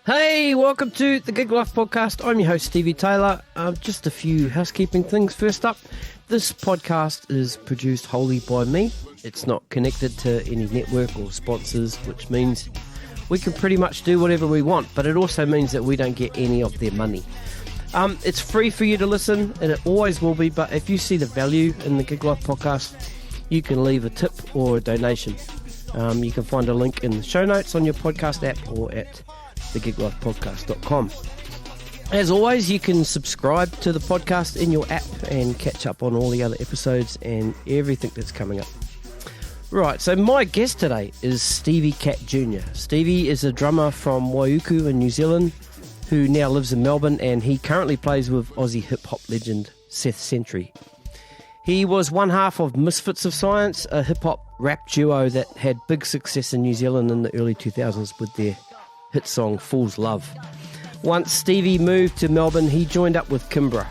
Hey, welcome to the Gig Life Podcast. I'm your host, Stevie Taylor. Just a few housekeeping things. First up, this podcast is produced wholly by me. It's not connected to any network or sponsors, which means we can pretty much do whatever we want, but it also means that we don't get any of their money. It's free for you to listen, and it always will be, but if you see the value in the Gig Life Podcast, you can leave a tip or a donation. You can find a link in the show notes on your podcast app or at thegiglifepodcast.com. As always, you can subscribe to the podcast in your app and catch up on all the other episodes and everything that's coming up. Right, so my guest today is Stevie Cat Jnr. Stevie is a drummer from Waiuku in New Zealand who now lives in Melbourne, and he currently plays with Aussie hip-hop legend Seth Sentry. He was one half of Misfits of Science, a hip-hop rap duo that had big success in New Zealand in the early 2000s with their hit song Fools Love. Once Stevie moved to Melbourne, he joined up with Kimbra.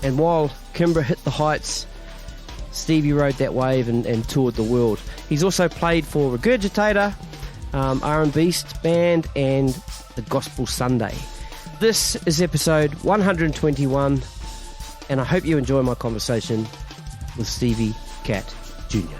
And while Kimbra hit the heights, Stevie rode that wave and toured the world. He's also played for Regurgitator, RnBeast band, and the Gospel Sunday. This is episode 121, and I hope you enjoy my conversation with Stevie Cat Jnr.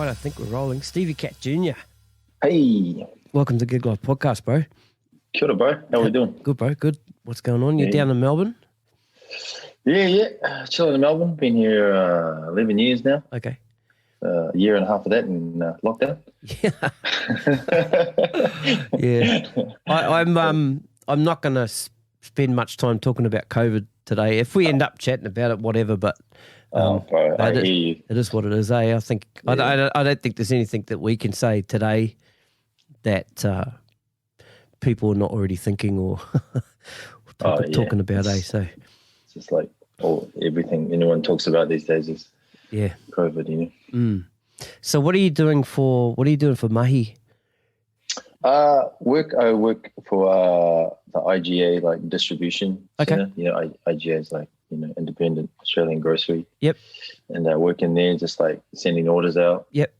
I think we're rolling. Stevie Cat Jnr. Hey. Welcome to Gig Life Podcast, bro. Kia ora, bro. How we doing? Good, bro. Good. What's going on? You're down in Melbourne? Yeah. Chilling in Melbourne. Been here 11 years now. Okay. A year and a half of that in lockdown. Yeah. I'm not going to spend much time talking about COVID today. If we end up chatting about it, whatever, but bro, I hear you. It is what it is, eh? I think I don't think there's anything that we can say today that people are not already thinking or talking about, eh? So it's just like everything anyone talks about these days is COVID, you know. So what are you doing for Mahi? I work for the IGA, like distribution. Okay. Center. You know, IGA is like, independent Australian grocery. Yep. And I work in there, just like sending orders out. Yep.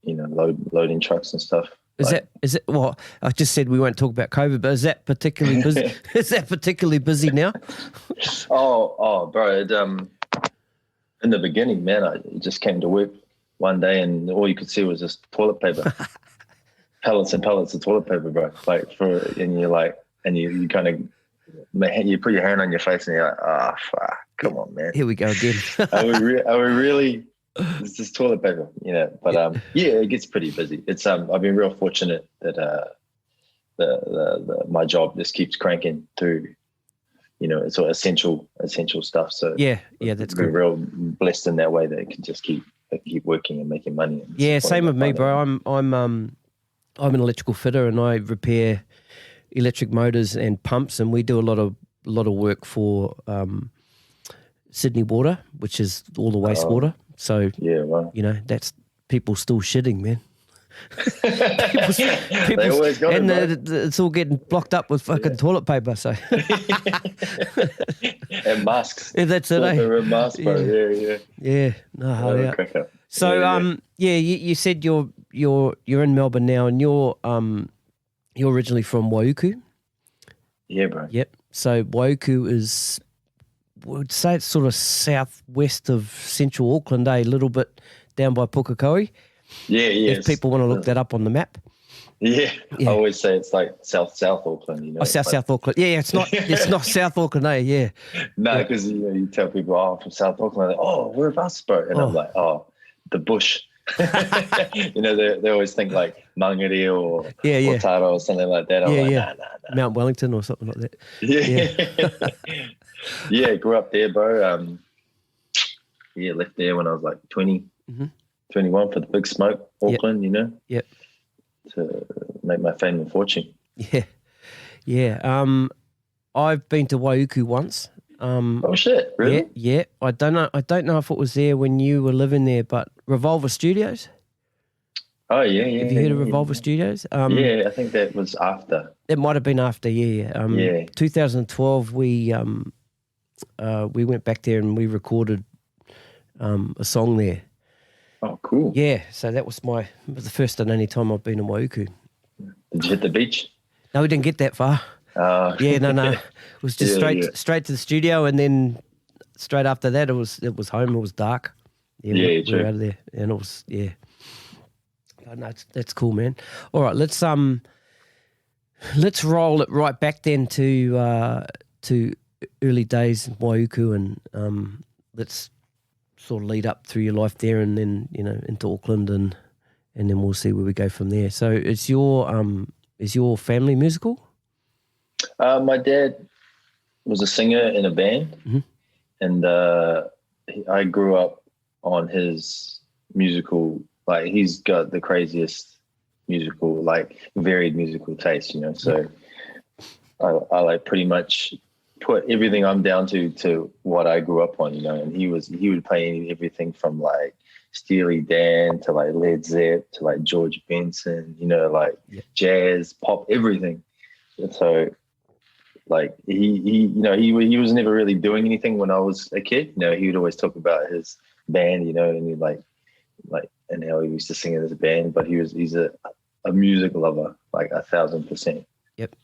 Loading trucks and stuff. Is it? Well, I just said we won't talk about COVID, but is that particularly busy? Is that particularly busy now? Bro. In the beginning, man, I just came to work one day and all you could see was just toilet paper, pellets and pellets of toilet paper, bro. You kind of. You put your hand on your face and you're like, fuck, come on, man. Here we go again. Are we really? It's just toilet paper, But it gets pretty busy. It's I've been real fortunate that my job just keeps cranking through. It's all essential stuff. So that's good. We're real blessed in that way that it can just keep working and making money. Yeah, same with me, bro. I'm an electrical fitter and I repair electric motors and pumps, and we do a lot of work for Sydney Water, which is all the wastewater. So that's people still shitting, man. They always got and it, it's all getting blocked up with fucking toilet paper. So and masks. Yeah, that's it. Eh? Masks, bro. Yeah. No, So you said you're in Melbourne now, and you're originally from Waiuku. Yeah, bro. Yep. So Waiuku is, would say it's sort of southwest of central Auckland, a little bit down by Pukekohe. Yeah. If people want to look that up on the map. Yeah. I always say it's like South Auckland, South Auckland. Yeah, it's not South Auckland, eh? Yeah. No, because you tell people, I'm from South Auckland, like, whereabouts, bro? And I'm like, the bush. They always think like Mangere or Otara or something like that. I'm like, nah. Mount Wellington or something like that. Yeah, grew up there, bro. Left there when I was like 20, 21 for the big smoke, Auckland, Yep. To make my fame and fortune. Yeah. I've been to Waiuku once. Oh shit! Really? Yeah. I don't know if it was there when you were living there, but Revolver Studios. Oh yeah. Have you heard of Revolver Studios? Yeah, I think that was after. It might have been after. Yeah. 2012. We went back there and we recorded a song there. Oh, cool. Yeah. So that was the first and only time I've been in Waiuku. Did you hit the beach? No, we didn't get that far. Yeah, no. It was just straight to the studio, and then straight after that, it was home. It was dark. We were out of there, and it was Oh, no, that's cool, man. All right, let's roll it right back then to early days in Waiuku, and let's sort of lead up through your life there, and then into Auckland, and then we'll see where we go from there. So, is your family musical? My dad was a singer in a band, and I grew up on his musical. Like, he's got the craziest musical, varied musical taste, So I like pretty much put everything I'm down to what I grew up on, And he would play everything from Steely Dan to Led Zepp to George Benson, jazz, pop, everything. And so he was never really doing anything when I was a kid. He would always talk about his band, and he and how he used to sing in his band, but he's a music lover, 1,000%. Yep.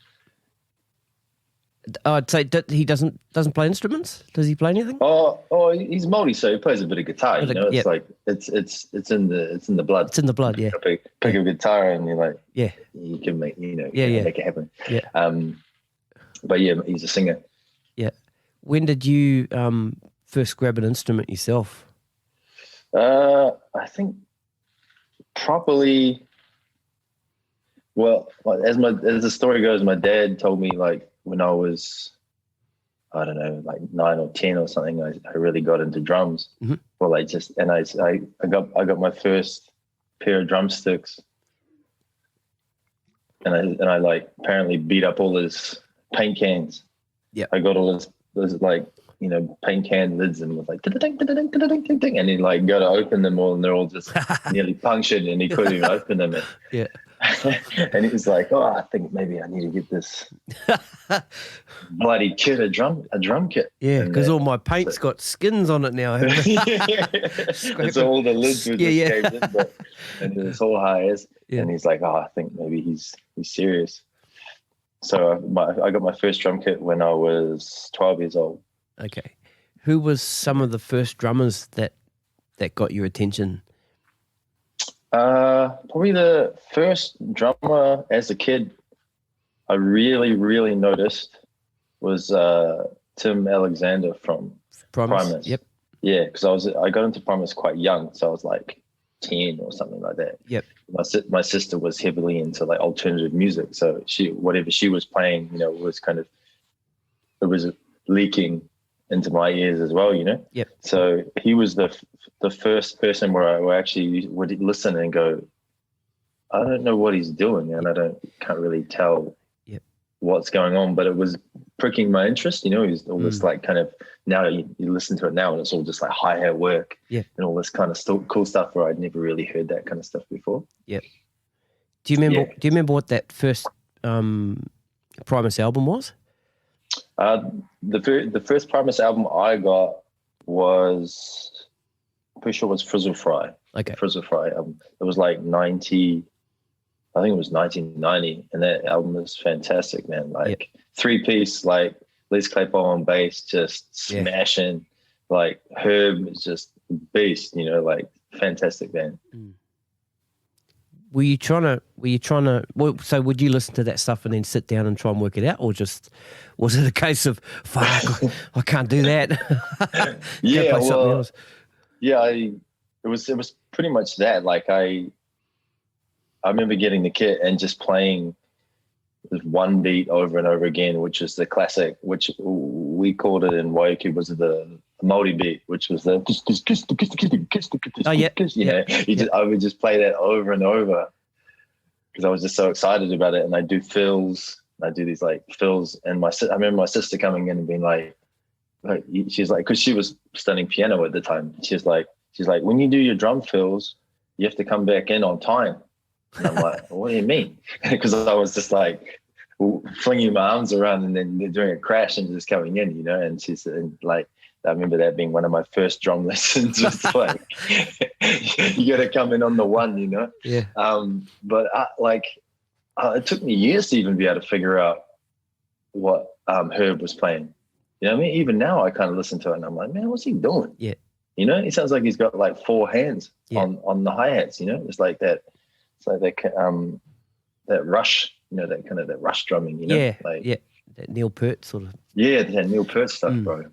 I'd say that he doesn't play instruments. Does he play anything? Oh, he's multi, so he plays a bit of guitar. It's in the blood. It's in the blood. Yeah. Pick a guitar and you can make make it happen. Yeah. But yeah, he's a singer. Yeah. When did you first grab an instrument yourself? I think properly. Well, as the story goes, my dad told me when I was, I don't know, 9 or 10 or something, I really got into drums. Mm-hmm. Well, I got my first pair of drumsticks, and I apparently beat up all his paint cans. Yeah, I got all those paint can lids, and was ding, ding, ding, and he'd go to open them all, and they're all just nearly punctured, and he couldn't even open them. Yeah. And he was like, I think maybe I need to get this bloody kit, a drum kit. Yeah, because all my paint's got skins on it now. It's all the lids were just caved in, and it's all high as. Yeah. And he's like, I think maybe he's serious. So I got my first drum kit when I was 12 years old. Okay. Who was some of the first drummers that got your attention? Probably the first drummer as a kid I really, really noticed was Tim Alexander from Primus. Yep. Yeah, because I got into Primus quite young, so I was 10 or something like that. Yep. My sister was heavily into alternative music, so whatever she was playing, was it was leaking into my ears as well, Yep. So he was the first person where I actually would listen and go, I don't know what he's doing, and I can't really tell what's going on, but it was pricking my interest. He's all this kind of, now you listen to it now and it's all just hi-hat work and all this kind of cool stuff where I'd never really heard that kind of stuff before. Yep. Do you remember what that first Primus album was? The first Primus album I got was, I'm pretty sure it was Frizzle Fry. Okay. Frizzle Fry album. It was 90, I think it was 1990, and that album was fantastic, man. 3-piece, Les Claypool on bass, just smashing. Herb is just beast, fantastic band. Were you trying to? Well, so would you listen to that stuff and then sit down and try and work it out, or just was it a case of fuck, I can't do that? Yeah, well, yeah, it was pretty much that. I remember getting the kit and just playing this one beat over and over again, which is the classic, which we called it in Waiuku, was the Māori beat, which was the oh yeah, I would just play that over and over because I was just so excited about it. And I do fills, I do these fills, and I remember my sister coming in and being like, she's like, because she was studying piano at the time. She's like, when you do your drum fills, you have to come back in on time. And I'm like, what do you mean? Because I was just like flinging my arms around and then doing a crash and just coming in, you know. And she said, like, I remember that being one of my first drum lessons. Just like, you got to come in on the one, you know. Yeah. But it took me years to even be able to figure out what Herb was playing. You know what I mean? Even now, I kind of listen to it and I'm like, man, what's he doing? Yeah. You know, he sounds like he's got like 4 hands on the hi-hats, you know. It's like that. It's like that rush, you know, that rush drumming, you know. Yeah, like, that Neil Peart sort of. Yeah, that Neil Peart stuff, bro.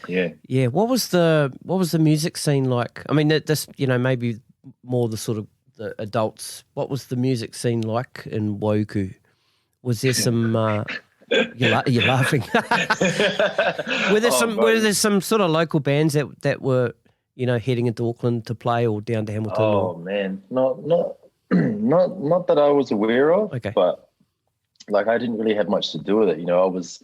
Yeah. Yeah. What was the music scene like? I mean, this, you know, maybe more the sort of the adults. What was the music scene like in Waiuku? Was there some? You're laughing. Were there some sort of local bands that were, you know, heading into Auckland to play or down to Hamilton? Oh man, not that I was aware of. Okay. But like I didn't really have much to do with it. You know, I was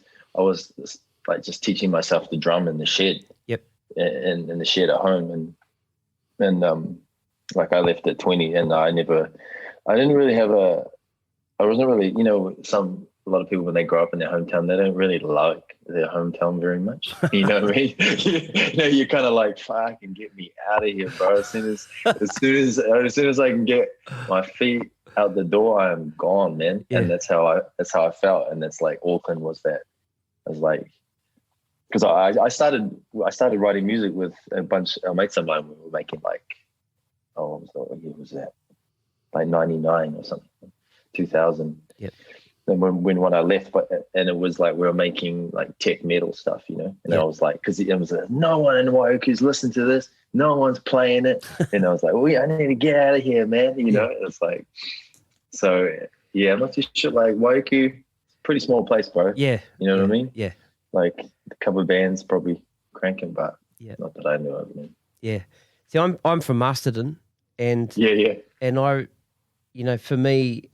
like just teaching myself the drum in the shed. Yep. In the shed at home, and like I left at 20, and I wasn't really, you know, a lot of people when they grow up in their hometown, they don't really like their hometown very much. You know what I mean? You know, you're kind of like, fucking get me out of here, bro. As soon as I can get my feet out the door, I am gone, man. Yeah. And that's how I felt. And that's like Auckland was that. I was like, because I started writing music with a bunch of mates of mine. We were making like, what year was that? Like 99 or something, 2000. Yep. And when I left, and it was like we were making like tech metal stuff, you know. And I was like, because it was like, no one in Waiuku's listening to this, no one's playing it, and I was like, I need to get out of here, man. You know, it's like, so yeah, I'm not too sure. Like Waiuku, pretty small place, bro. Yeah, you know what I mean. Yeah, like a couple of bands probably cranking, but not that I know of. Man. Yeah, see, I'm from Masterton, and and I, you know, for me.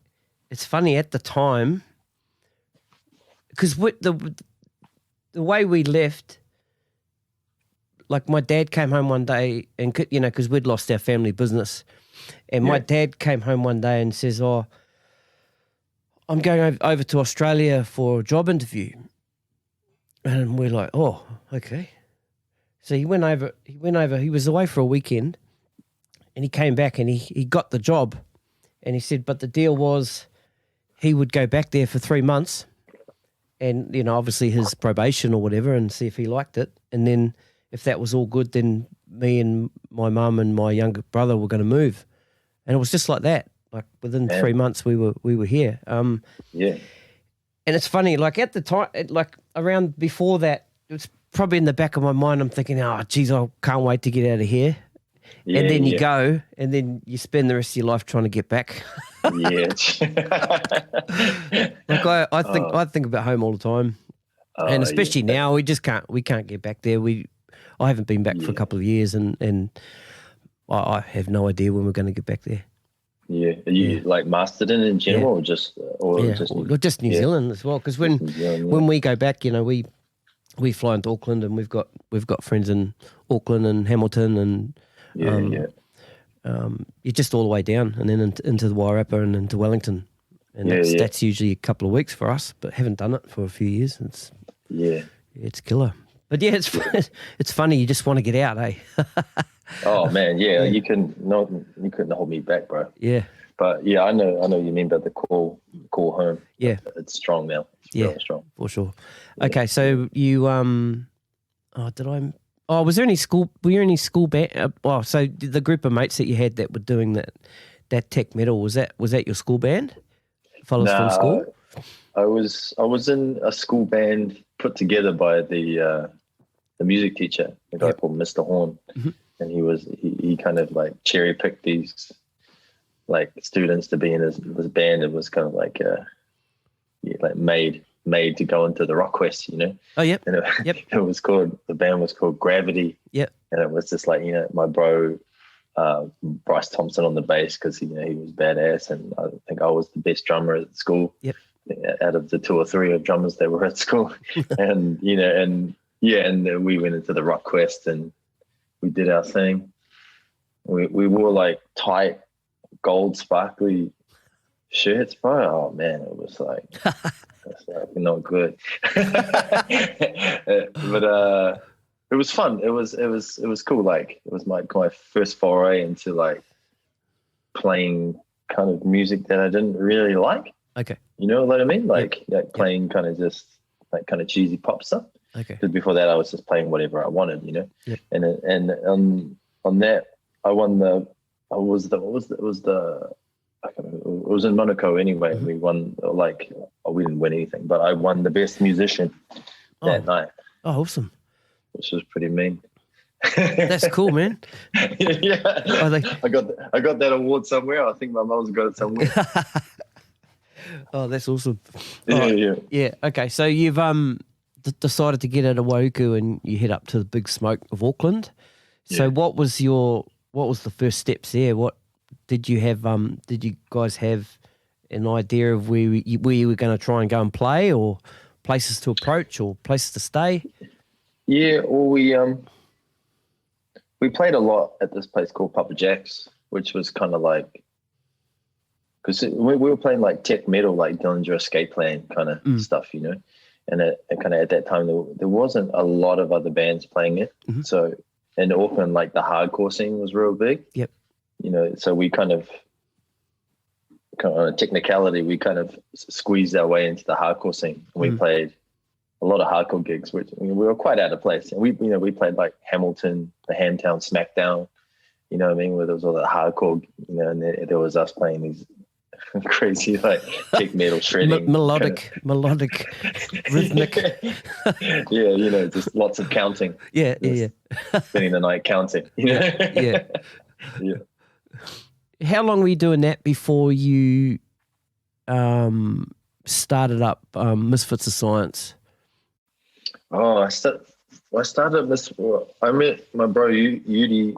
It's funny at the time because the way we left, like my dad came home one day and, you know, because we'd lost our family business, and my dad came home one day and says, "Oh, I'm going over to Australia for a job interview," and we're like, "Oh, okay." So he went over. He was away for a weekend, and he came back and he got the job, and he said, "But the deal was." He would go back there for 3 months and, you know, obviously his probation or whatever and see if he liked it. And then if that was all good, then me and my mum and my younger brother were going to move. And it was just like that. Like within 3 months we were here. And it's funny, like at the time, like around before that, it was probably in the back of my mind, I'm thinking, oh, geez, I can't wait to get out of here. And then you go, and then you spend the rest of your life trying to get back. Like I think about home all the time, and especially now we can't get back there. I haven't been back for a couple of years, and I have no idea when we're going to get back there. Yeah, are you like Masterton in general, or just New Zealand as well? Because when we go back, you know, we fly into Auckland, and we've got friends in Auckland and Hamilton and. You're just all the way down and then into the Wairarapa and into Wellington, and that's usually a couple of weeks for us, but haven't done it for a few years. It's killer, but it's funny. You just want to get out, eh? Oh man, you couldn't hold me back, bro. Yeah, but I know what you mean about the call home. Yeah, it's strong now. It's really strong for sure. Okay, so you was there any school? Were you any school band? So the group of mates that you had that were doing that tech metal, was that your school band? Fellas from school? I was in a school band put together by the music teacher, a guy called Mr. Horn, and he kind of like cherry picked these like students to be in his band. It was kind of like like made to go into the Rock Quest, you know. Oh, yep. And the band was called Gravity. Yep. And it was just like, you know, my bro, Bryce Thompson on the bass, because, you know, he was badass. And I think I was the best drummer at school. Yep. Out of the 2 or 3 of drummers that were at school. And, you know, and Yeah, and then we went into the Rock Quest and we did our thing. We wore like tight gold sparkly shirts, bro. Oh man, it was like it's like not good. But it was fun. It was cool. Like it was my first foray into like playing kind of music that I didn't really like. Okay. You know what I mean? Like playing kind of just like kind of cheesy pop stuff. Okay. Because before that I was just playing whatever I wanted, you know. Yep. And on that I won it was in Monaco anyway. Mm-hmm. We won we didn't win anything, but I won the best musician that night. Oh, awesome. Which was pretty mean. That's cool, man. Yeah. I got that award somewhere. I think my mom's got it somewhere. Oh, that's awesome. Yeah. Okay, so you've decided to get out of Waiuku and you head up to the big smoke of Auckland. So what was the first steps there? What did you have? Did you guys have an idea of where you were going to try and go and play, or places to approach, or places to stay? Yeah, well, we played a lot at this place called Papa Jack's, which was kind of like, because we were playing like tech metal, like Dillinger Escape Plan kind of stuff, you know. And kind of at that time, there wasn't a lot of other bands playing it. Mm-hmm. So in Auckland, like the hardcore scene was real big. Yep. You know, so we kind of on a technicality, we kind of squeezed our way into the hardcore scene. We played a lot of hardcore gigs, which we were quite out of place. And we played like Hamilton, the Hamtown Smackdown, you know what I mean? Where there was all that hardcore, you know, and there was us playing these crazy like tech metal shredding. Melodic, rhythmic. Yeah, you know, just lots of counting. Yeah. Spending the night counting. You know? Yeah. Yeah. How long were you doing that before you started up Misfits of Science? Oh, I met my bro Yudi,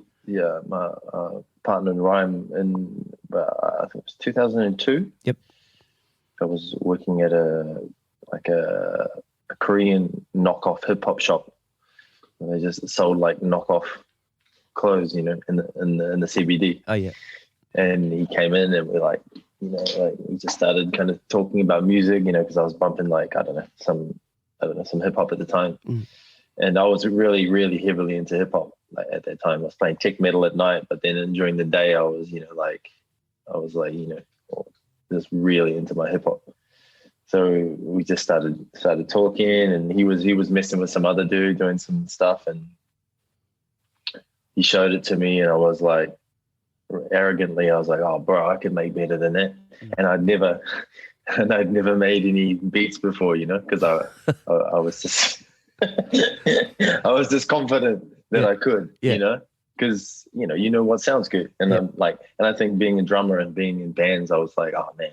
my partner in rhyme, in I think it was 2002. Yep. I was working at a Korean knockoff hip hop shop. And they just sold like knockoff clothes, you know, in the CBD. Oh yeah. And he came in and we're like, you know, like we just started kind of talking about music, you know, because I was bumping like some hip hop at the time. And I was really, really heavily into hip hop at that time. I was playing tech metal at night, but then during the day I was, you know, just really into my hip hop. So we just started talking, and he was messing with some other dude doing some stuff, and he showed it to me, and I was like, arrogantly, I was like, oh bro, I could make better than that. And I'd never made any beats before, you know, because I was just I was just confident that I could, you know, because you know what sounds good. And I'm like, and I think being a drummer and being in bands, I was like, oh man,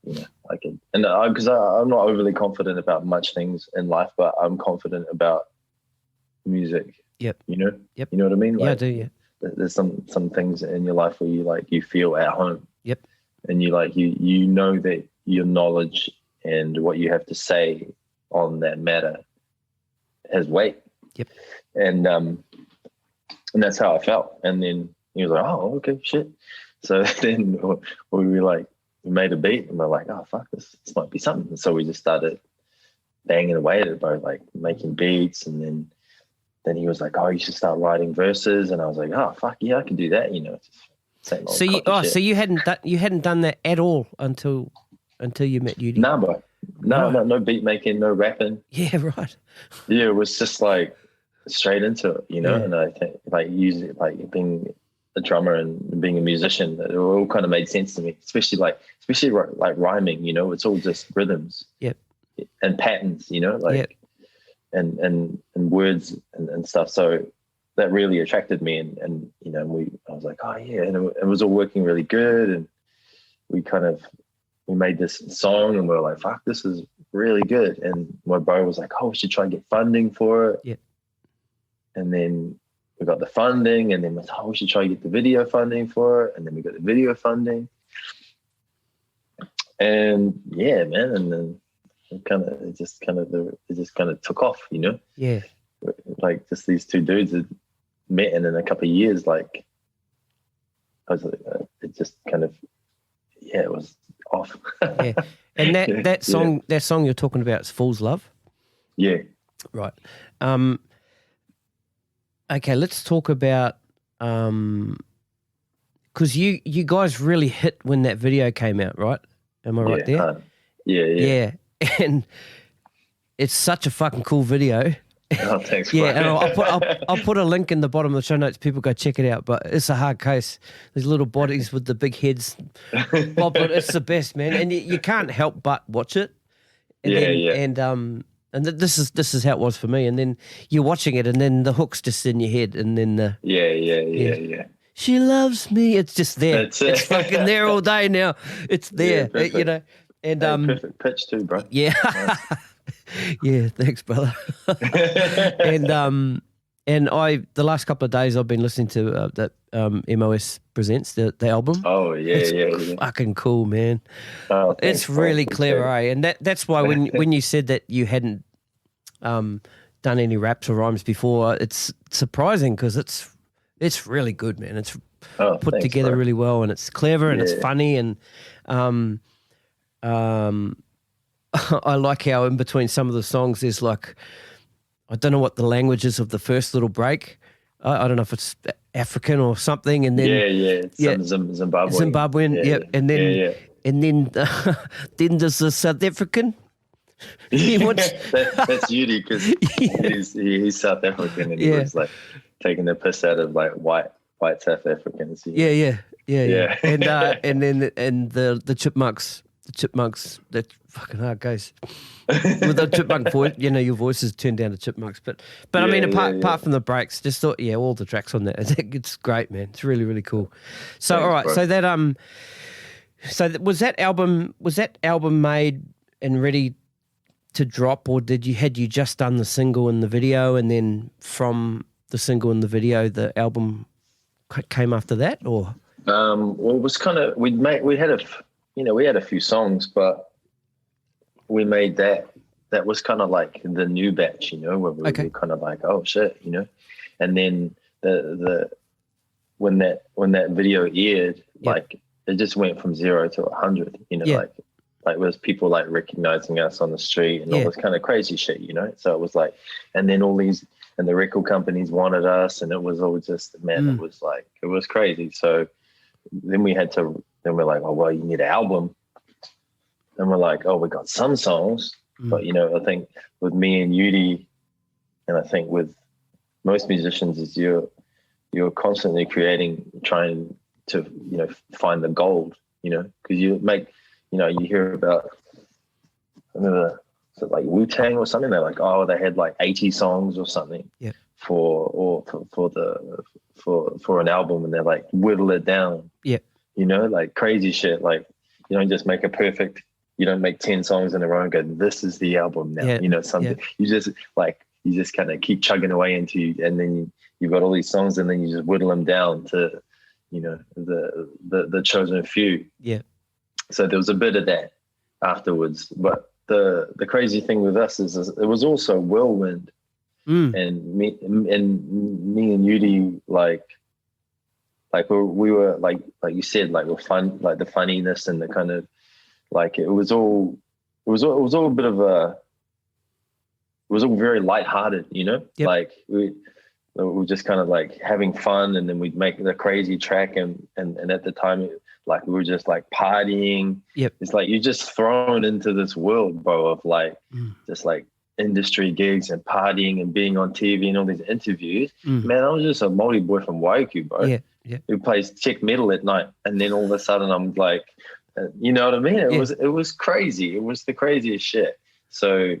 you know, I can. And because I'm not overly confident about much things in life, but I'm confident about music. Yep. You know. Yep. You know what I mean? Like, yeah, I do. Yeah. There's some things in your life where you feel at home. Yep. And you know that your knowledge and what you have to say on that matter has weight. Yep. And that's how I felt. And then he was like, oh, okay, shit. So then we made a beat, and we're like, oh fuck, this might be something. And so we just started banging away at it, bro, like making beats. And then he was like, oh, you should start writing verses. And I was like, oh fuck yeah, I can do that, you know. So you hadn't done that at all until you met Yudi? Nah, bro. No beat making, no rapping. Yeah, right. Yeah, it was just like straight into it, you know. Yeah. And I think like being a drummer and being a musician, it all kind of made sense to me, especially rhyming, you know. It's all just rhythms. Yep. And patterns, you know, like and words and stuff. So that really attracted me, and you know, I was like, oh yeah, and it was all working really good, and we made this song, and we were like, fuck, this is really good. And my bro was like, oh, we should try and get funding for it. Yeah. And then we got the funding, and then we thought, oh, we should try and get the video funding for it. And then we got the video funding. And yeah, man. And then it just kind of took off, you know. Yeah. Like just these two dudes had met, and in a couple of years, like it just kind of, it was off. Yeah. And that song you're talking about is Fools Love. Yeah. Right. Okay, let's talk about because you guys really hit when that video came out, right? Am I right there? Yeah. And it's such a fucking cool video. Oh, thanks. Yeah, and I'll put a link in the bottom of the show notes. People go check it out. But it's a hard case. These little bodies with the big heads. But it's the best, man. And you can't help but watch it. And this is how it was for me. And then you're watching it, and then the hook's just in your head, and then the she loves me. It's just there. It's fucking there all day now. It's there, you know. And perfect pitch too, bro. Yeah. Yeah, thanks, brother. and the last couple of days I've been listening to that MOS Presents the album. Oh yeah, fucking cool, man. Oh, it's really clever, eh? And that's why when you said that you hadn't done any raps or rhymes before, it's surprising because it's really good, man. It's put together really well, and it's clever and it's funny, and I like how in between some of the songs there's like, I don't know what the language is of the first little break. I don't know if it's African or something, and then it's Zimbabwean, and then then there's the South African. That's Yudi, because he's South African, and he was like taking the piss out of like white South Africans. Yeah. And then the chipmunks. The chipmunks, that fucking hard goes. With the chipmunk voice, you know, your voice is turned down to chipmunks. But I mean, apart from the breaks, just thought, all the tracks on that, it's great, man. It's really, really cool. So, all right, bro. So that was that album made and ready to drop, or had you just done the single and the video, and then from the single and the video, the album came after that, or? Well, it was kind of we had a few songs, but we made that was kind of like the new batch, you know, where we were kind of like, oh shit, you know. And then when that video aired, like it just went from 0 to 100, you know, like there was people like recognizing us on the street and all this kind of crazy shit, you know. So it was like, and then all these, and the record companies wanted us, and it was all just, man, it was like, it was crazy. So then we're like, oh, well, you need an album. And we're like, oh, we got some songs. But, you know, I think with me and Yudi, and I think with most musicians, is you're constantly creating, trying to, you know, find the gold, you know, because you hear about, I remember, like Wu-Tang or something. They're like, oh, they had like 80 songs or something for an album, and they're like, whittle it down. Yeah. You know, like crazy shit. Like, you don't just make a perfect, you don't make 10 songs in a row and go, this is the album now. You know, something you just kind of keep chugging away into, and then you've got all these songs, and then you just whittle them down to, you know, the chosen few. Yeah. So there was a bit of that afterwards. But the crazy thing with us is it was also whirlwind. And me and Yudi, like we were like you said, like we're fun, like the funniness and the kind of like it was all a bit of it was all very lighthearted, you know. Like we were just kind of like having fun, and then we'd make the crazy track, and at the time like we were just like partying. It's like you're just thrown into this world, bro, of like just like industry gigs and partying and being on TV and all these interviews. Man, I was just a Māori boy from Waiuku, bro. Who plays Czech metal at night, and then all of a sudden I'm like, you know what I mean? It was crazy. It was the craziest shit. So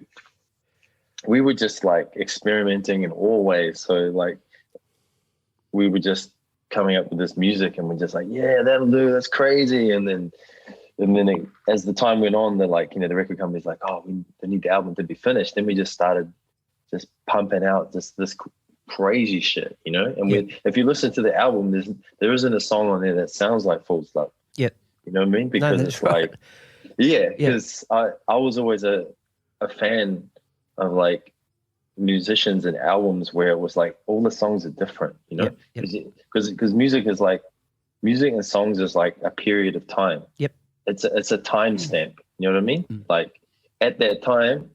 we were just like experimenting in all ways. So like we were just coming up with this music, and we're just like, yeah, that'll do. That's crazy. And then as the time went on, the like, you know, the record company's like, oh, they need the album to be finished. Then we just started just pumping out just this crazy shit, you know. And if you listen to the album, there isn't a song on there that sounds like Fools Love. You know what I mean? Because it's like, because I was always a fan of like musicians and albums where it was like all the songs are different, you know, because music and songs is like a period of time. It's a time stamp, you know what I mean? Like at that time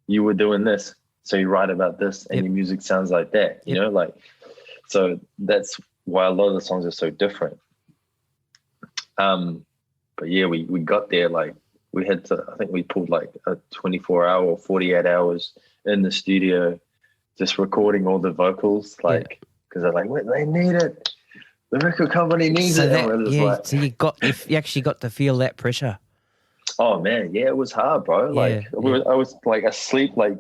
you were doing this, so you write about this, and your music sounds like that, you know, like, so that's why a lot of the songs are so different. But yeah, we got there, like we had to, I think we pulled like a 24-hour or 48 hours in the studio, just recording all the vocals, like, because they're like, they need it. The record company needs it. So you actually got to feel that pressure. Oh man, yeah, it was hard, bro. Like I was like asleep, like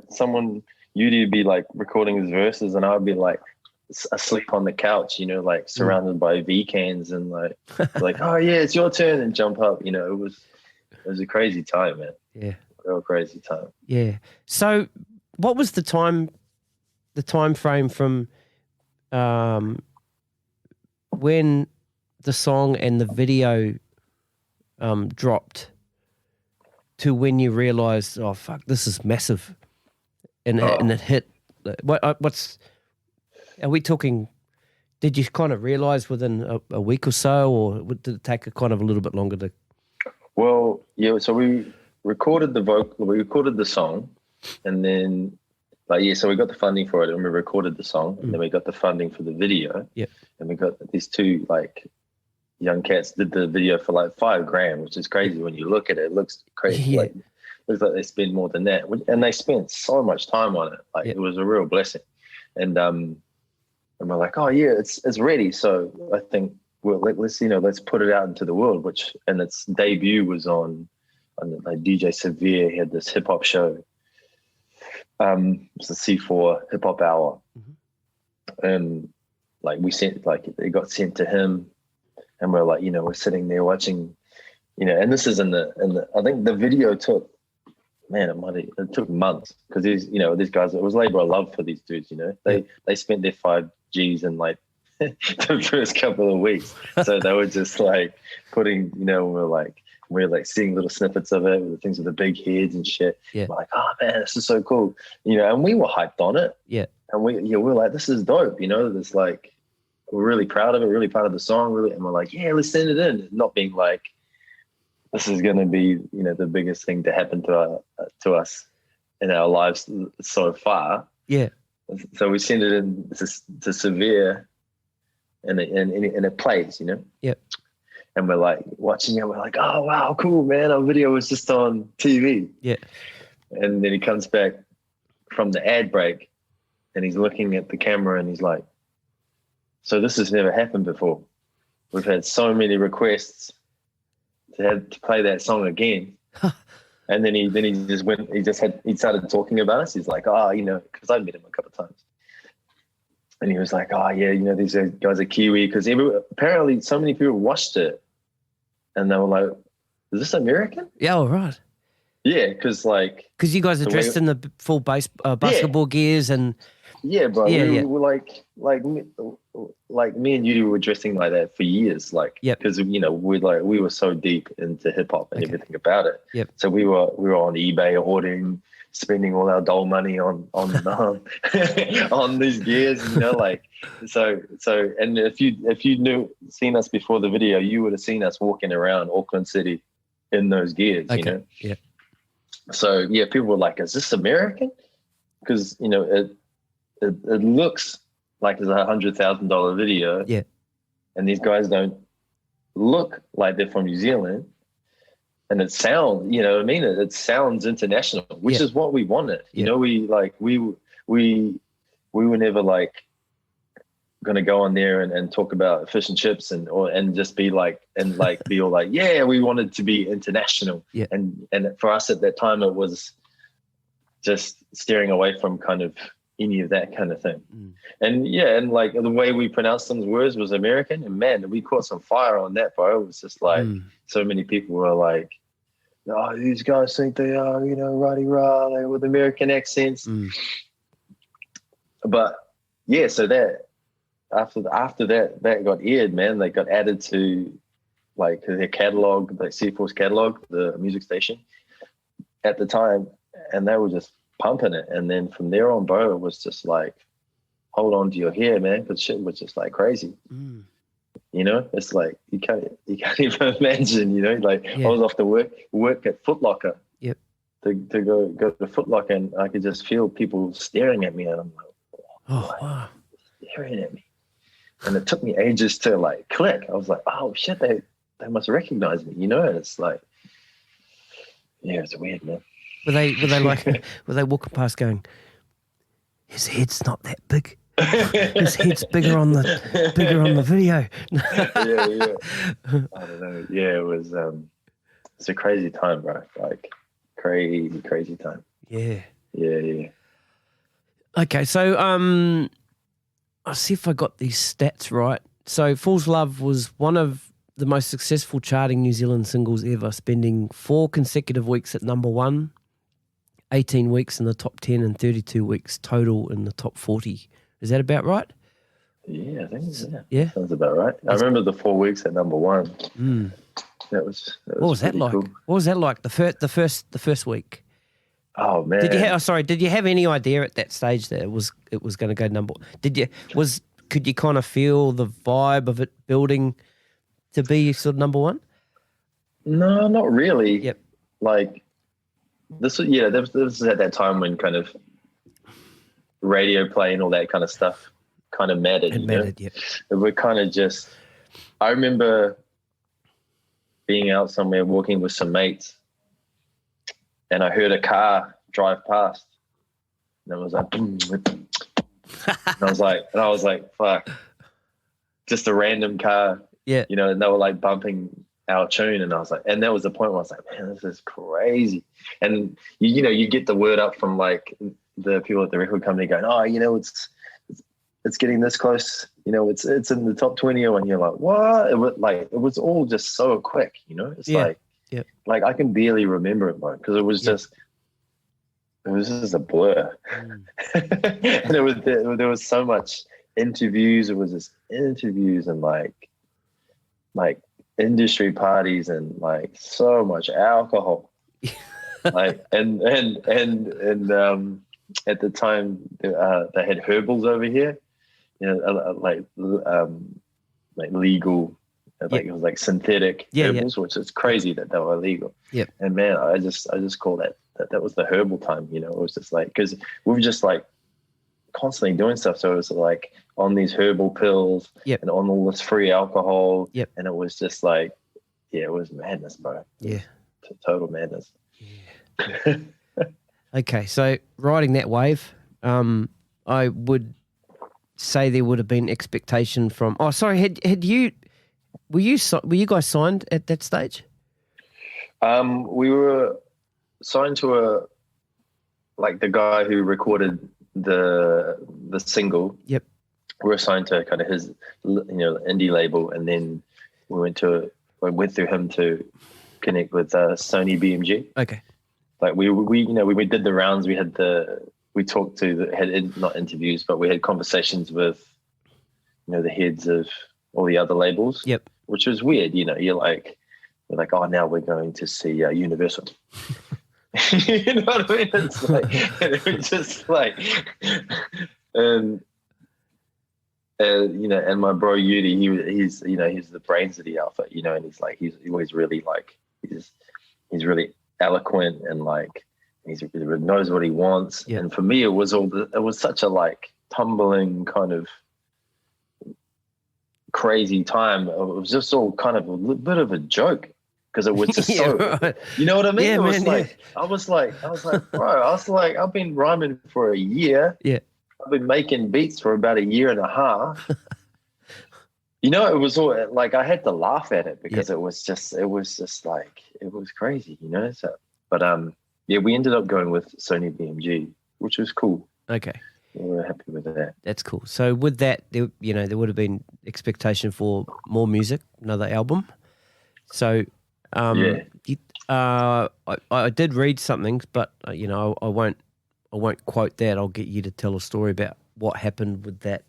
you'd be like recording his verses, and I would be like asleep on the couch, you know, like surrounded by V cans, and like oh yeah, it's your turn, and jump up. You know, it was a crazy time, man. Yeah, real crazy time. Yeah. So, what was the time frame from when the song and the video dropped to when you realized, oh fuck, this is massive, and it hit? What's are we talking? Did you kind of realize within a week or so, or did it take a little bit longer to? Well, yeah. So we recorded the song, and then so we got the funding for it, and we recorded the song, and then we got the funding for the video. Yeah. And we got these two like young cats did the video for like $5,000, which is crazy when you look at it. It looks crazy. Yeah. Like, looks like they spend more than that, and they spent so much time on it. Like it was a real blessing. And we're like, oh yeah, it's ready. So I think let's put it out into the world. And its debut was on like DJ Severe. He had this hip hop show. It's the C4 Hip Hop Hour, and like it got sent to him, and we're like, we're sitting there watching, and this is in the I think the video took. Man, it took months, because these guys, it was labor of love for these dudes. They spent their 5 G's in like the first couple of weeks, so they were just like putting, we're like seeing little snippets of it with the things with the big heads and shit. Yeah. We're like, oh man, this is so cool, and we were hyped on it. Yeah, and we're like, this is dope, this like, we're really proud of it, really proud of the song, really, and we're like, yeah, let's send it in, not being like, this is going to be, the biggest thing to happen to us in our lives so far. Yeah. So we send it in to Severe, and it plays, Yep. And we're like watching it. We're like, oh wow, cool, man. Our video was just on TV. Yeah. And then he comes back from the ad break, and he's looking at the camera, and he's like, so this has never happened before. We've had so many requests to play that song again. And then he just went, he started talking about us. He's like, because I met him a couple of times. And he was like, oh yeah, these guys are Kiwi, because apparently so many people watched it, and they were like, is this American? Yeah, all right. Yeah, because you guys are dressed in the full basketball gears, and yeah, bro. We were like me and you were dressing like that for years, because we were so deep into hip hop and everything about it. Yep. So we were on eBay ordering, spending all our doll money on on these gears, so and if you seen us before the video, you would have seen us walking around Auckland City in those gears. Yeah. So yeah, people were like, is this American? Because it looks like it's $100,000 video. Yeah. And these guys don't look like they're from New Zealand. And it sounds, it sounds international, which is what we wanted. We were never like going to go on there and talk about fish and chips and just be like, be all like, yeah, we wanted to be international. Yeah. And for us at that time, it was just steering away from kind of any of that kind of thing. And the way we pronounced some words was American, and man, we caught some fire on that, bro. It was just like so many people were like, oh, these guys think they are, rah-de-rah, like, with American accents. But yeah, so that after that got aired, man, they got added to like their catalog, like C4's catalog, the music station at the time. and they were just pumping it. And then from there on, bro, it was just like, hold on to your hair, man, because shit was just like crazy. You know, it's like you can't even imagine. You know, like I was off to work at Foot Locker. Yep. To go to Foot Locker, and I could just feel people staring at me, and I'm like, oh wow, staring at me. And it took me ages to like click. I was like, oh shit, they must recognize me. You know, and it's like, yeah, it's weird, man. Were they like were they walking past going, his head's not that big. His head's bigger on the video. yeah. I don't know. Yeah, it was it's a crazy time, bro. Like crazy time. Yeah. Okay, so I'll see if I got these stats right. So Fools Love was one of the most successful charting New Zealand singles ever, spending 4 consecutive weeks at number 1, 18 weeks in the top 10 and 32 weeks total in the top 40. Is that about right? Yeah, I think so. Yeah, sounds about right. I remember the 4 weeks at number 1. That was what was that like? Cool. What was that like? The first week. Oh man! Did you have any idea at that stage that it was going to go number? Could you kind of feel the vibe of it building to be sort of number 1? No, not really. Yep. Like this was at that time when kind of radio play and all that kind of stuff kind of mattered. It mattered, yeah. We're kind of just. I remember being out somewhere walking with some mates, and I heard a car drive past, and it was like, and I was like, fuck, just a random car, yeah, you know, and they were like bumping our tune, and I was like, and that was the point where I was like, man, this is crazy, and you get the word up from like the people at the record company going, oh, you know, it's getting this close, you know, it's in the top 20, and you're like, what? It was all just so quick, you know, it's like I can barely remember it, bro, because it was just a blur. And there was so much interviews. It was just interviews and like industry parties and like so much alcohol. Like and at the time they had herbals over here, you know, like legal. Like it was like synthetic herbals, which is crazy that they were illegal. Yep. And man, I just call that was the herbal time. You know, it was just like, because we were just like constantly doing stuff. So it was like on these herbal pills and on all this free alcohol. Yep. And it was just like, it was madness, bro. Yeah. Total madness. Yeah. Okay, so riding that wave, I would say there would have been expectation from. Oh, sorry, had you? Were you guys signed at that stage? We were signed to the guy who recorded the single. Yep. We were signed to kind of his, indie label, and then we went through him to connect with Sony BMG. Okay. Like we did the rounds. We talked to not interviews, but we had conversations with, the heads of all the other labels. Yep. Which was weird. We're like, oh, now we're going to see Universal. You know what I mean? It's like, it's just like, and my bro Yudi, he's the brains of the outfit, and he's always really he's really eloquent and he really knows what he wants. Yeah. And for me, it was such a tumbling kind of crazy time. It was just all kind of a little bit of a joke because it was just right. You know what I mean? Yeah, I was like, bro, I've been rhyming for a year. Yeah. I've been making beats for about a year and a half. It was all I had to laugh at it because it was just it was crazy, So, but we ended up going with Sony BMG, which was cool. Okay. We were happy with that. That's cool. So with that, there would have been expectation for more music, another album. So, I did read something, but I won't quote that. I'll get you to tell a story about what happened with that,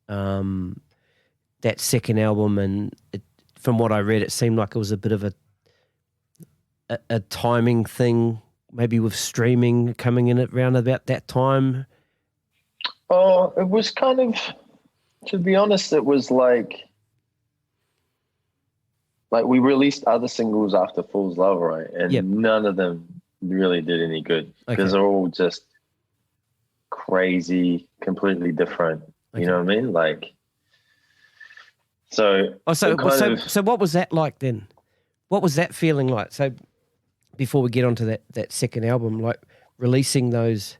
that second album. And from what I read, it seemed like it was a bit of a timing thing. maybe with streaming coming in around about that time? Oh, it was kind of, to be honest, it was like we released other singles after Fools Love, right? And none of them really did any good because they're all just crazy, completely different. You know what I mean? Like, so. So what was that like then? What was that feeling like? So before we get onto that second album, like releasing those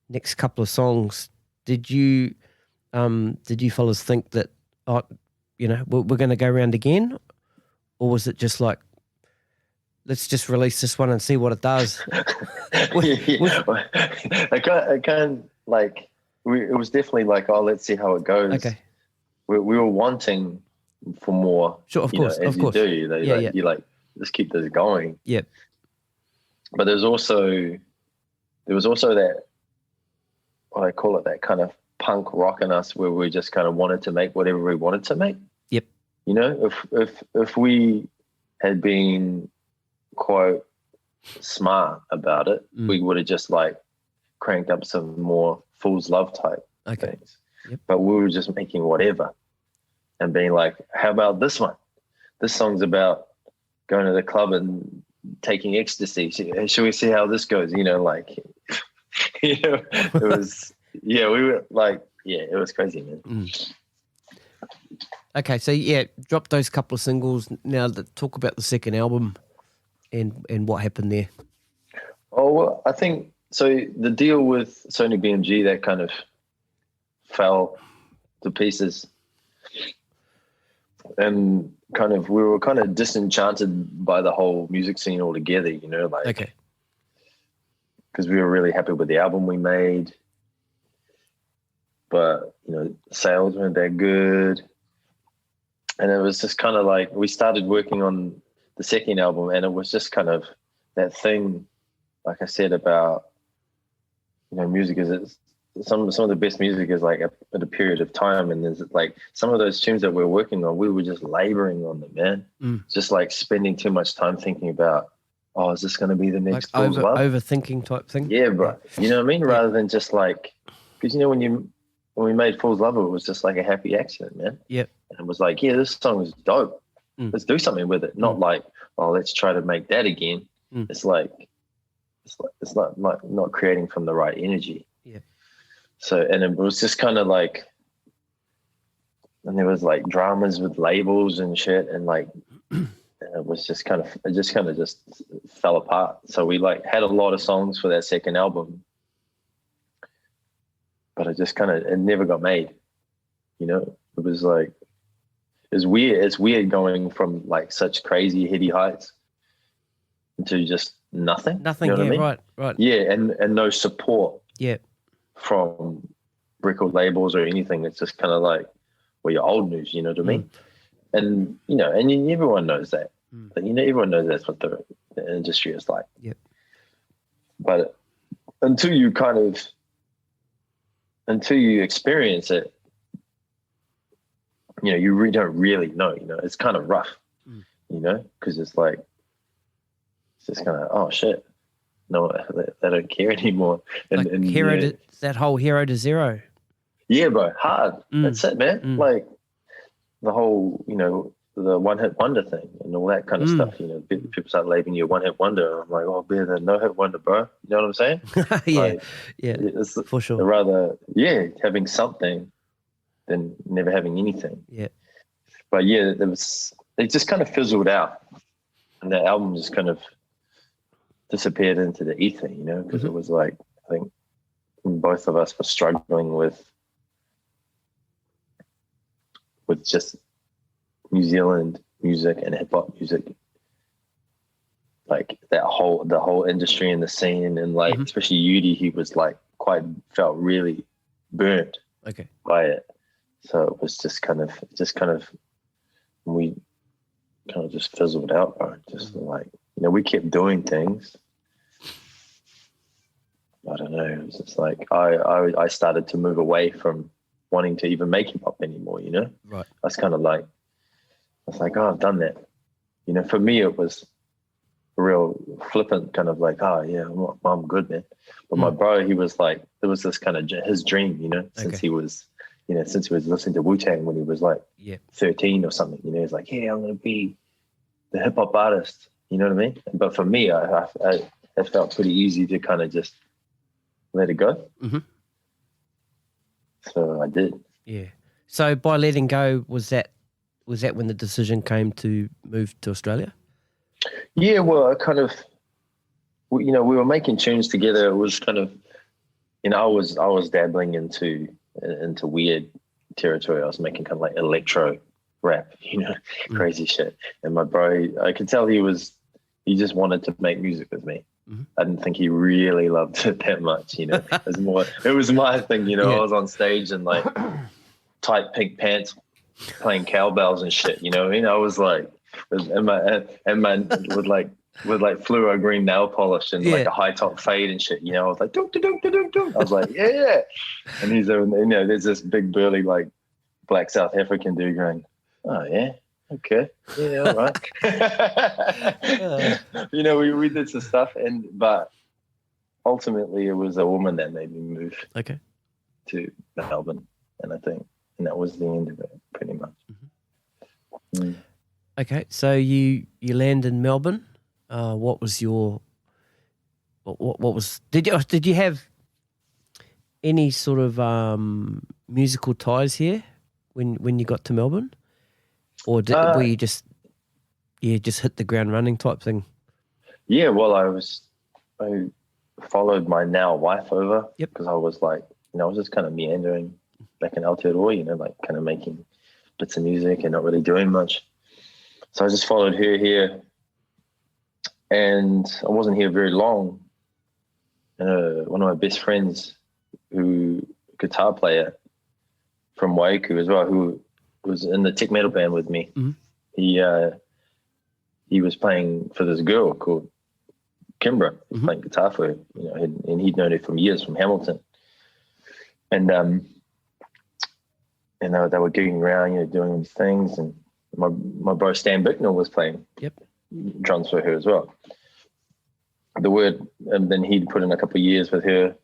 next couple of songs, did you fellas think that, we're going to go around again? Or was it just like, let's just release this one and see what it does? It was definitely like, oh, let's see how it goes. Okay. We were wanting for more. Sure, of course. You do. You like, let's keep this going. Yep. But there was also that, what I call it, that kind of punk rock in us where we just kind of wanted to make whatever we wanted to make. Yep. If we had been, quote, smart about it, we would have just like cranked up some more Fools Love type things. Yep. But we were just making whatever and being like, how about this one? This song's about going to the club and taking ecstasy. Should we see how this goes? It was, we were like, it was crazy, man. Okay, so drop those couple of singles. Now talk about the second album and what happened there. Oh, well, I think, so the deal with Sony BMG, that kind of fell to pieces. And we were kind of disenchanted by the whole music scene altogether, Okay. Because we were really happy with the album we made. But, sales weren't that good. And it was just kind of like, we started working on the second album and it was just kind of that thing, like I said, about, music is some of the best music is like at a period of time. And there's like some of those tunes that we're working on, we were just laboring on them, man. Just like spending too much time thinking about, oh, is this going to be the next Fools Love? Overthinking type thing? Yeah, bro. You know what I mean? Rather than just like, because when we made Fools Love, it was just like a happy accident, man. Yep. And it was like, this song is dope. Let's do something with it. Not like, oh, let's try to make that again. It's like, it's not creating from the right energy. Yeah. So, and it was just kind of like, and there was like dramas with labels and shit, and like, and it was just kind of fell apart. So we like had a lot of songs for that second album, but it never got made. It was like, it's weird. It's weird going from like such crazy heady heights to just nothing. Nothing. You know what I mean? Right. Yeah, and no support. Yeah. From record labels or anything. It's just kind of like, well, you're old news. You know what I mean? And and everyone knows that. But, everyone knows that's what the industry is like. Yep. But until you experience it, you really don't really know. It's kind of rough. Because it's like, it's just kind of, oh shit, no, they don't care anymore. And that whole Hero to Zero. Yeah, bro, hard. That's it, man. Like the whole, the one-hit wonder thing and all that kind of stuff. People start labeling you a one-hit wonder. I'm like, oh, better than no-hit wonder, bro. You know what I'm saying? Yeah, it's for sure. I'd rather, having something than never having anything. Yeah. But it just kind of fizzled out, and the album just kind of disappeared into the ether, because it was like, I think both of us were struggling with just New Zealand music and hip hop music, like the whole industry and the scene, and like especially Yudi, he was like felt really burnt by it. So it was just kind of we kind of just fizzled out, bro. Just like, we kept doing things. I don't know. It was just like I started to move away from wanting to even make hip hop anymore. Right. I was kind of like, oh, I've done that. For me, it was real flippant kind of like, oh yeah, I'm good, man. But my bro, he was like, it was this kind of his dream, you know, since he was listening to Wu-Tang when he was like 13 or something, you know, he's like, yeah, I'm going to be the hip hop artist, you know what I mean? But for me, it felt pretty easy to kind of just let it go. Mm-hmm. So I did. Yeah. So by letting go, was that when the decision came to move to Australia? Yeah, well, I kind of, you know, we were making tunes together. It was kind of, you know, I was dabbling into weird territory. I was making kind of like electro rap, you know, crazy shit. And my bro, I could tell he just wanted to make music with me. Mm-hmm. I didn't think he really loved it that much, you know. It was my thing, you know. I was on stage in like tight pink pants, playing cowbells and shit, you know. I was like, and my with like fluoro green nail polish and like a high top fade and shit, you know. I was like, dunk, dunk, dunk, dunk. I was like, yeah. And he's, you know, there's this big burly like black South African dude going, oh yeah, okay, yeah, all right. You know, we did some stuff, but ultimately it was a woman that made me move. To Melbourne, and that was the end of it, pretty much. Mm-hmm. Okay, so you land in Melbourne. What was your what was did you have any sort of musical ties here when you got to Melbourne, or were you just hit the ground running type thing? Yeah, well, I followed my now wife over because I was like, you know, I was just kind of meandering back in Aotearoa, you know, like kind of making bits of music and not really doing much. So I just followed her here, and I wasn't here very long. One of my best friends, guitar player from Waiuku as well, who was in the tech metal band with me. Mm-hmm. He was playing for this girl called Kimbra. He was playing guitar for her, you know, and he'd known her from years from Hamilton. And they were gigging around, you know, doing these things, and my bro Stan Bicknell was playing drums for her as well. And then he'd put in a couple of years with her,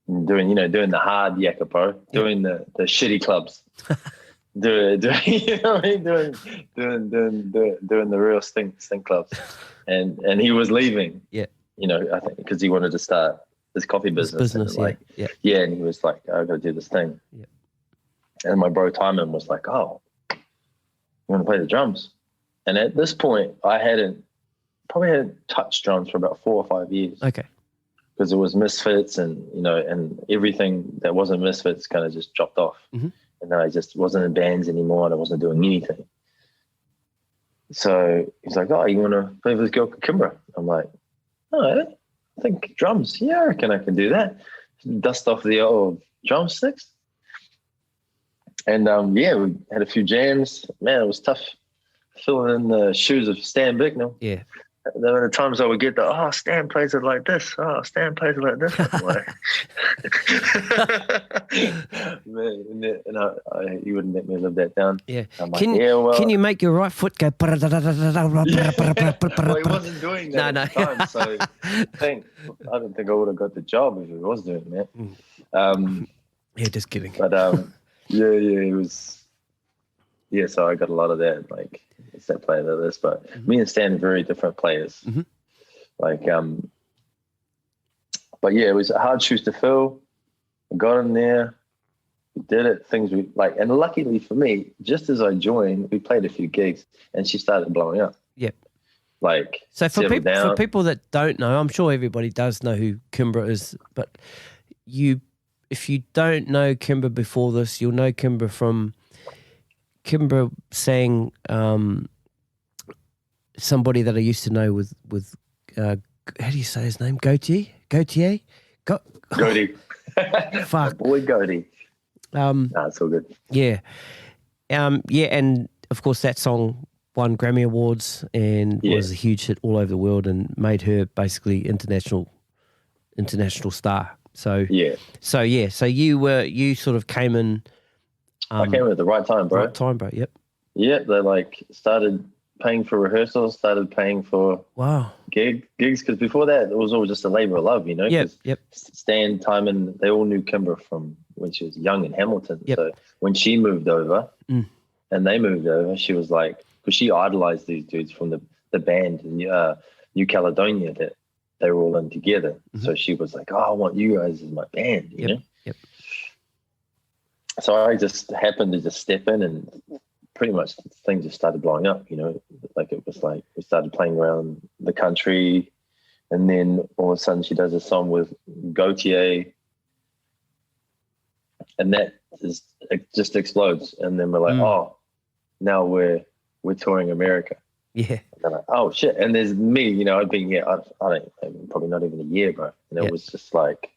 doing the hard Yakapo, doing the shitty clubs, doing you know what I mean, doing the real stink clubs, and he was leaving. Yeah, you know, I think because he wanted to start his coffee business. And he was like, I got to do this thing. Yeah. And my bro Timon was like, oh, you want to play the drums? And at this point, I hadn't touched drums for about 4 or 5 years. Okay. Because it was Misfits and, you know, and everything that wasn't Misfits kind of just dropped off. Mm-hmm. And then I just wasn't in bands anymore and I wasn't doing anything. So he's like, oh, you want to play with this girl, Kimbra? I'm like, oh, I think drums. Yeah, I reckon I can do that. Dust off the old drumsticks. And we had a few jams. Man, it was tough filling in the shoes of Stan Bicknell. Yeah. There were the times I would get Stan plays it like this. Oh, Stan plays it like this. Man, and he wouldn't let me live that down. Yeah. I'm like, can you make your right foot go? Well, he wasn't doing that at the time, so I don't think I would have got the job if he was doing that. Yeah, just kidding. But he was. Yeah, so I got a lot of that, like it's that player to this, but me and Stan are very different players. Mm-hmm. Like, but yeah, it was a hard shoes to fill. I got in there, we did it. Things we like, and luckily for me, just as I joined, we played a few gigs, and she started blowing up. Yep. Like, so for people that don't know, I'm sure everybody does know who Kimbra is, but if you don't know Kimbra before this, you'll know Kimbra from. Kimbra sang somebody that I used to know with how do you say his name? Gautier? Goaty. Fuck. Boy Goaty. It's all good. Yeah. And of course that song won Grammy Awards and was a huge hit all over the world and made her basically international star. So you sort of came in. I came in at the right time, bro. Right time, bro. Yep. Yeah, they like started paying for rehearsals, started paying for gigs, because before that it was all just a labor of love, you know. Yep. Stan, Timon, they all knew Kimbra from when she was young in Hamilton. So when she moved over and they moved over, she was like, because she idolized these dudes from the band in New Caledonia that they were all in together. So she was like, I want you guys as my band, you know. So I just happened to just step in, and pretty much things just started blowing up, you know. Like it was like we started playing around the country, and then all of a sudden she does a song with Gautier, and it just explodes. And then we're like, oh, now we're touring America. Yeah. And like, oh shit. And there's me, you know, I've been here, I don't, probably not even a year, bro. And it was just like,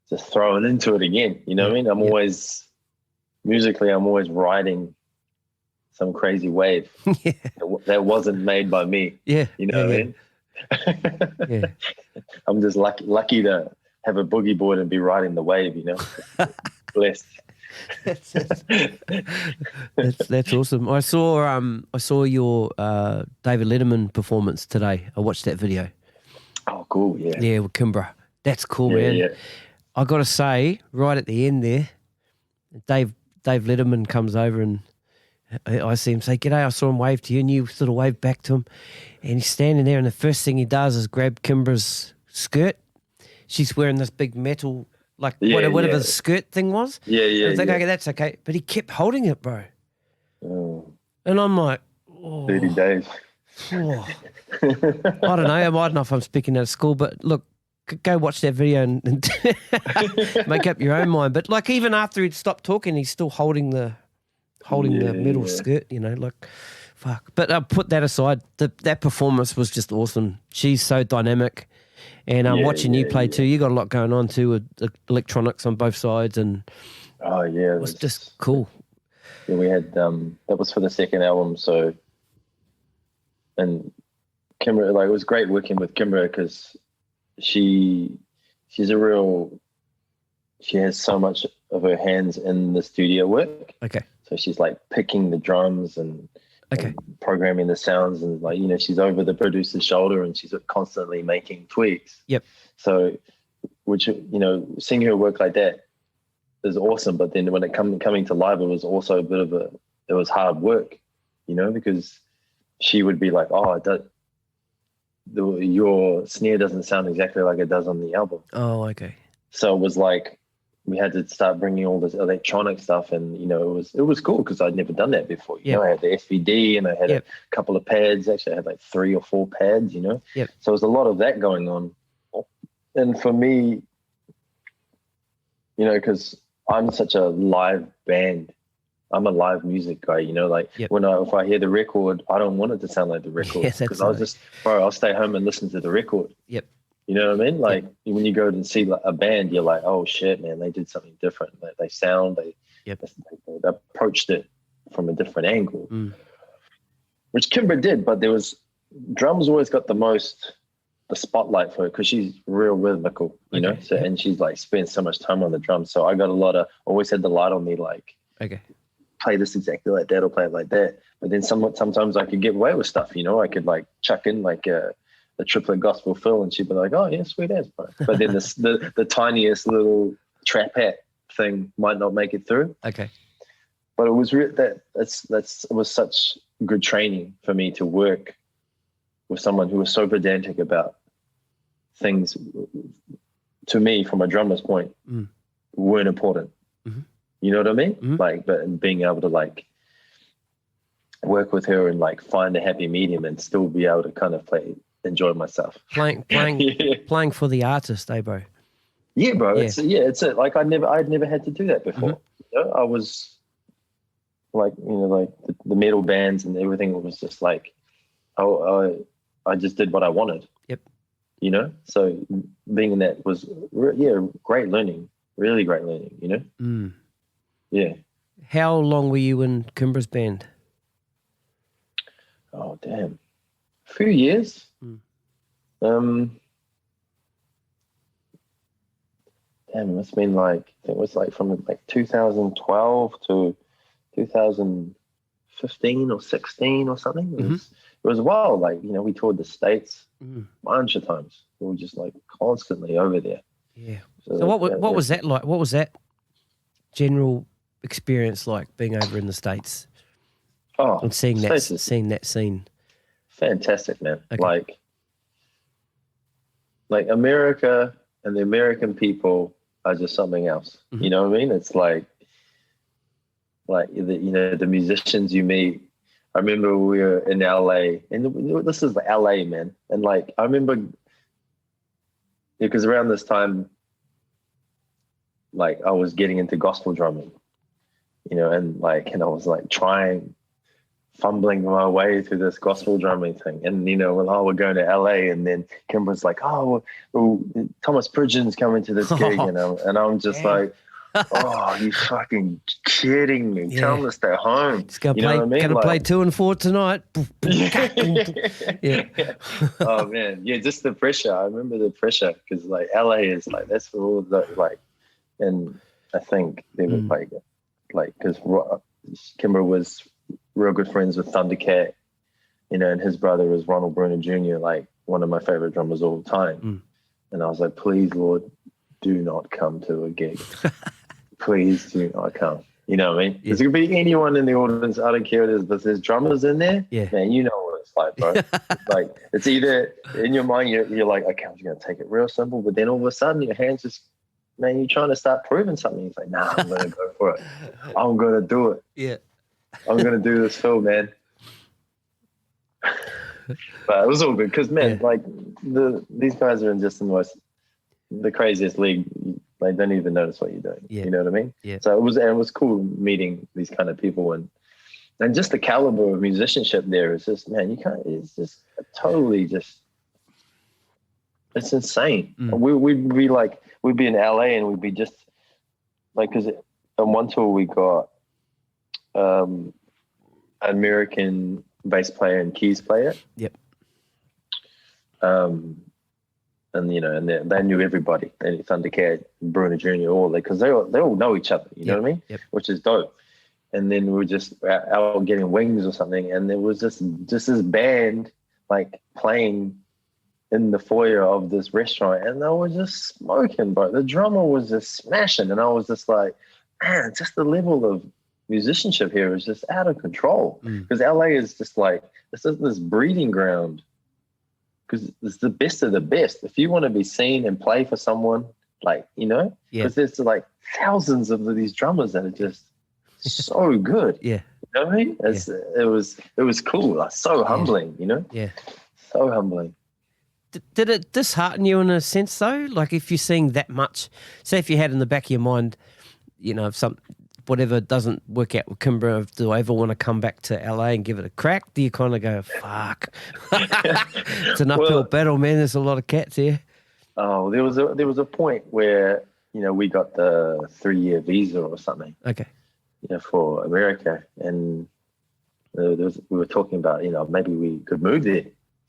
just throwing into it again. You know what I mean? I'm always, musically, I'm always riding some crazy wave that wasn't made by me. Yeah. You know what I mean? I'm just lucky to have a boogie board and be riding the wave, you know? Blessed. That's awesome. I saw your David Letterman performance today. I watched that video. Oh, cool. Yeah. Yeah, with Kimbra. That's cool, man. Yeah. I got to say, right at the end there, Dave Letterman comes over and I see him say, "G'day," I saw him wave to you and you sort of wave back to him. And he's standing there and the first thing he does is grab Kimbra's skirt. She's wearing this big metal, like whatever the skirt thing was. Yeah. I was like, okay, that's okay. But he kept holding it, bro. Oh. And I'm like, 30 days. Oh. I don't know. I don't know if I'm speaking out of school, but look, go watch that video and make up your own mind. But like even after he'd stopped talking, he's still holding the metal skirt, you know, like fuck. But I'll put that aside. That performance was just awesome. She's so dynamic. And I'm watching you play too. You got a lot going on too with electronics on both sides, and it was just cool. Yeah, we had that was for the second album. So, and Kimbra, like it was great working with Kimbra because she's a real. She has so much of her hands in the studio work. Okay. So she's like picking the drums and programming the sounds, and like, you know, she's over the producer's shoulder and she's constantly making tweaks. Yep. So, which, you know, seeing her work like that is awesome. But then when it coming to live, it was also it was hard work, you know, because she would be like, oh, your snare doesn't sound exactly like it does on the album. Oh, okay. So it was like, we had to start bringing all this electronic stuff, and you know it was cool because I'd never done that before. You know, I had the SVD and I had a couple of pads. Actually, I had like 3 or 4 pads. You know, so there was a lot of that going on. And for me, you know, because I'm such a live band, I'm a live music guy. You know, like if I hear the record, I don't want it to sound like the record because I'll stay home and listen to the record. Yep. You know what I mean? Like when you go and see a band, you're like, oh shit, man, they did something different. Like they approached it from a different angle, which Kimbra did. But drums always got the spotlight for her because she's real rhythmical, you know. So and she's like spent so much time on the drums. So I got always had the light on me, like, play this exactly like that or play it like that. But then sometimes I could get away with stuff, you know. I could like chuck in like a triplet gospel fill and she'd be like, oh yeah, sweet as, bro. But then the tiniest little trap hat thing might not make it through. Okay. But it was it was such good training for me to work with someone who was so pedantic about things, to me, from a drummer's point, weren't important. Mm-hmm. You know what I mean? Mm-hmm. Like, but being able to like work with her and like find a happy medium and still be able to kind of enjoy myself. Playing for the artist, bro? Yeah, bro. Yeah. It's like I'd never had to do that before. Mm-hmm. You know, I was like, you know, like the metal bands and everything was just like, I just did what I wanted. Yep. You know, so being in that was great learning, really great learning. You know. Mm. Yeah. How long were you in Kimbra's band? Oh damn, a few years. Damn, it must have been like, I think it was like from like 2012 to 2015 15 or 16 or something. It was wild. Like, you know, we toured the States a bunch of times. We were just like constantly over there. Yeah. So what was that like? What was that general experience like, being over in the States? Oh, and seeing that scene. Fantastic, man. Okay. Like America and the American people are just something else. You know what I mean? It's like the musicians you meet. I remember we were in LA, and this is LA, man. And like, I remember, because around this time, like I was getting into gospel drumming, you know, and I was like fumbling my way through this gospel drumming thing. And, you know, we're going to LA, and then Kimbra's like, well, Thomas Pridgeon's coming to this gig, you know, and I'm just like, oh, you fucking kidding me. Tell him to stay home. Just gonna play 2 and 4 tonight. Oh man. Yeah, just the pressure. I remember the pressure, because like LA is like, that's for all the like, and I think they were like, because Kimbra was real good friends with Thundercat, you know, and his brother was Ronald Bruner Jr., like one of my favorite drummers of all time. And I was like, please, Lord, do not come to a gig. Please do not come. You know what I mean? There's going to be anyone in the audience. I don't care if there's drummers in there. Yeah. Man, you know what it's like, bro. Like, it's either in your mind, you're like, okay, I'm just going to take it real simple. But then all of a sudden, your hands just, man, you're trying to start proving something. It's like, nah, I'm going to go for it. I'm going to do it. Yeah. I'm going to do this film, man. But it was all good because, man, like these guys are in just the craziest league. They don't even notice what you're doing. Yeah. You know what I mean? Yeah. So it was cool meeting these kind of people, and just the caliber of musicianship there is just, man, it's just totally just, it's insane. We'd be in LA, and we'd be just like, because on one tour we got an American bass player and keys player. Yep. And you know, and they knew everybody. They knew Thundercat, Bruner Jr., all that, because they all know each other. You know what I mean? Yep. Which is dope. And then we were just out getting wings or something, and there was just this band like playing in the foyer of this restaurant, and they were just smoking, bro. The drummer was just smashing, and I was just like, man, just the level of musicianship here is just out of control. Because LA is just like, this breeding ground, because it's the best of the best. If you want to be seen and play for someone, like, you know, because there's like thousands of these drummers that are just so good. Yeah. You know what I mean? It was cool. Like, so humbling, you know? Yeah. So humbling. Did it dishearten you in a sense though? Like, if you're seeing that much, say if you had in the back of your mind, you know, whatever doesn't work out with Kimbra, do I ever want to come back to LA and give it a crack? Do you kind of go, fuck? It's an uphill battle, man. There's a lot of cats here. Oh, there was a point where, you know, we got the 3-year visa or something. Okay. You know, for America, and we were talking about, you know, maybe we could move there.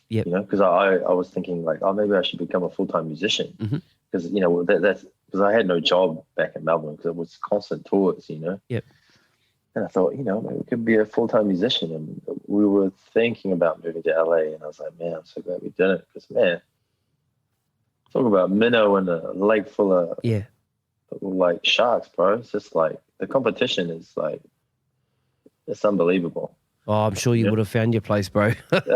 Yeah. You know, because I was thinking like, oh, maybe I should become a full-time musician, because you know that's because I had no job back in Melbourne, because it was constant tours, you know. Yep. And I thought, you know, maybe we could be a full-time musician, and we were thinking about moving to LA, and I was like, man, I'm so glad we didn't, because man, talk about minnow in a lake full of like sharks, bro. It's just like the competition is like, it's unbelievable. Oh, I'm sure you would have found your place, bro. I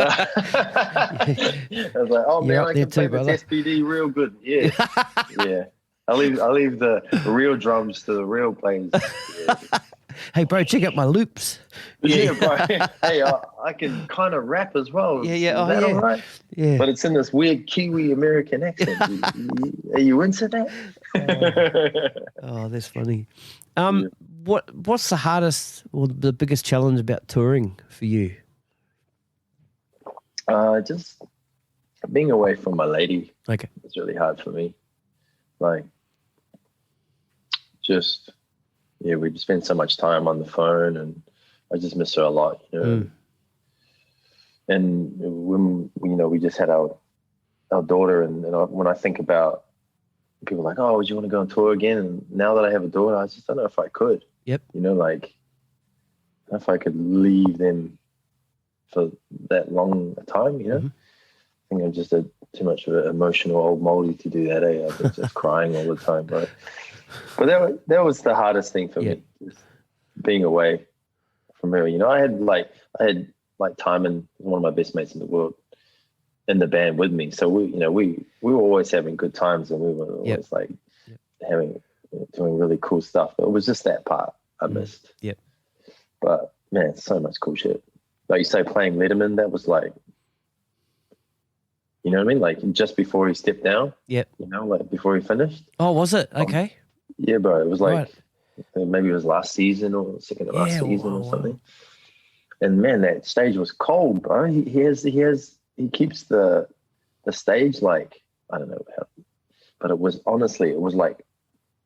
was like, oh man, I can play this SPD real good. Yeah, yeah. I leave the real drums to the real players. Yeah. Hey, bro, check out my loops. Yeah, bro. Hey, I can kind of rap as well. Yeah, yeah. Is that all right? Yeah. But it's in this weird Kiwi American accent. Are you into that? Oh, that's funny. What's the hardest or the biggest challenge about touring for you? Just being away from my lady. Okay. It's really hard for me. Like, just, yeah, we spend so much time on the phone, and I just miss her a lot, you know. And when, you know, we just had our daughter, and when I think about people like, oh, would you want to go on tour again? And now that I have a daughter, I just don't know if I could. Yep. You know, like, if I could leave them for that long a time, you know. Mm-hmm. I think I'm just too much of an emotional old moldy to do that. I was just crying all the time, bro. But that was the hardest thing for me, just being away from her. You know, I had Timon, one of my best mates in the world, in the band with me. So we were always having good times, and we were always doing really cool stuff. But it was just that part I missed. Yep. But man, so much cool shit. Like you say, playing Letterman, that was like, you know what I mean? Like just before he stepped down. Yep. You know, like before he finished. Oh, was it? Okay. Yeah, bro. It was like maybe it was last season or second to last season or something. Wow. And man, that stage was cold, bro. He keeps the stage like, I don't know how, but it was like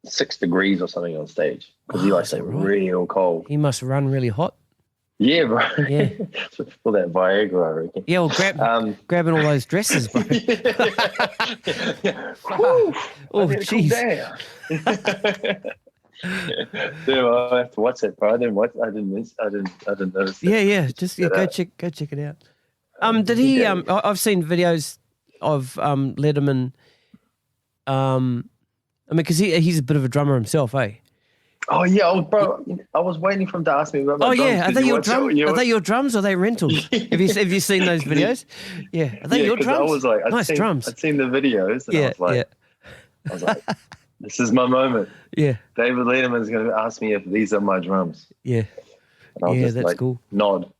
6 degrees or something on stage because he likes it real cold. He must run really hot. Yeah, bro. Yeah. For that Viagra, I reckon. Yeah, well, grabbing all those dresses, bro. Oh, jeez. Dude, I have to watch it, bro. I didn't notice that. Yeah. Just go check it out. Did he? I've seen videos of Letterman. I mean, because he's a bit of a drummer himself, eh? Oh yeah, I was waiting for him to ask me about my drums. Yeah, are they your drums? Are they your drums or are they rentals? have you seen those videos? Yeah, are they your drums? I was like, nice drums. I'd seen the videos, and I was like, this is my moment. Yeah, David Letterman's going to ask me if these are my drums. Yeah, that's cool. Nod.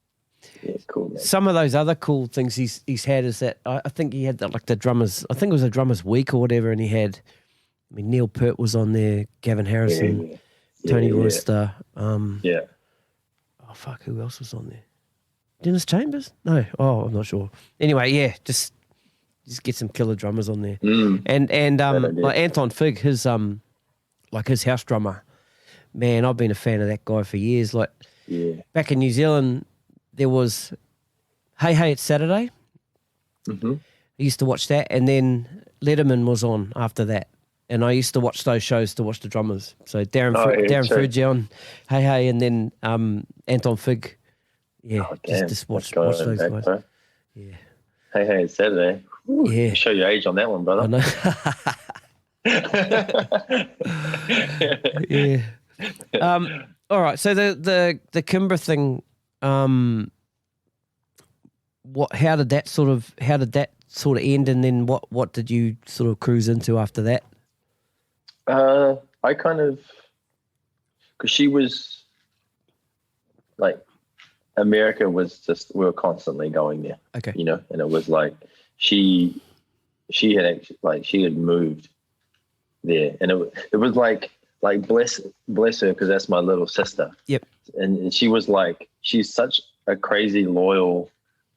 Yeah, cool. Man. Some of those other cool things he's had is that I think he had the drummers. I think it was a drummers week or whatever, and he had. I mean, Neil Peart was on there, Gavin Harrison. Yeah. Tony Royster. Oh, fuck, who else was on there? Dennis Chambers? No. Oh, I'm not sure. Anyway, just get some killer drummers on there. And like Anton Fig, his house drummer. Man, I've been a fan of that guy for years. Like back in New Zealand, there was Hey It's Saturday. Mm-hmm. I used to watch that, and then Letterman was on after that. And I used to watch those shows to watch the drummers. So Darren Fergie on Hey, and then Anton Fig. Yeah, just watch those guys. Bro. Yeah. Hey, it's Saturday. Ooh, yeah. Show your age on that one, brother. I know. Yeah. All right. So the Kimbra thing. How did that sort of end, and then what did you sort of cruise into after that? I kind of, because she was like, America was just, we were constantly going there. Okay. You know, and it was like, she had actually, like, she had moved there, and it was like bless her, because that's my little sister. Yep. And she was like, she's such a crazy, loyal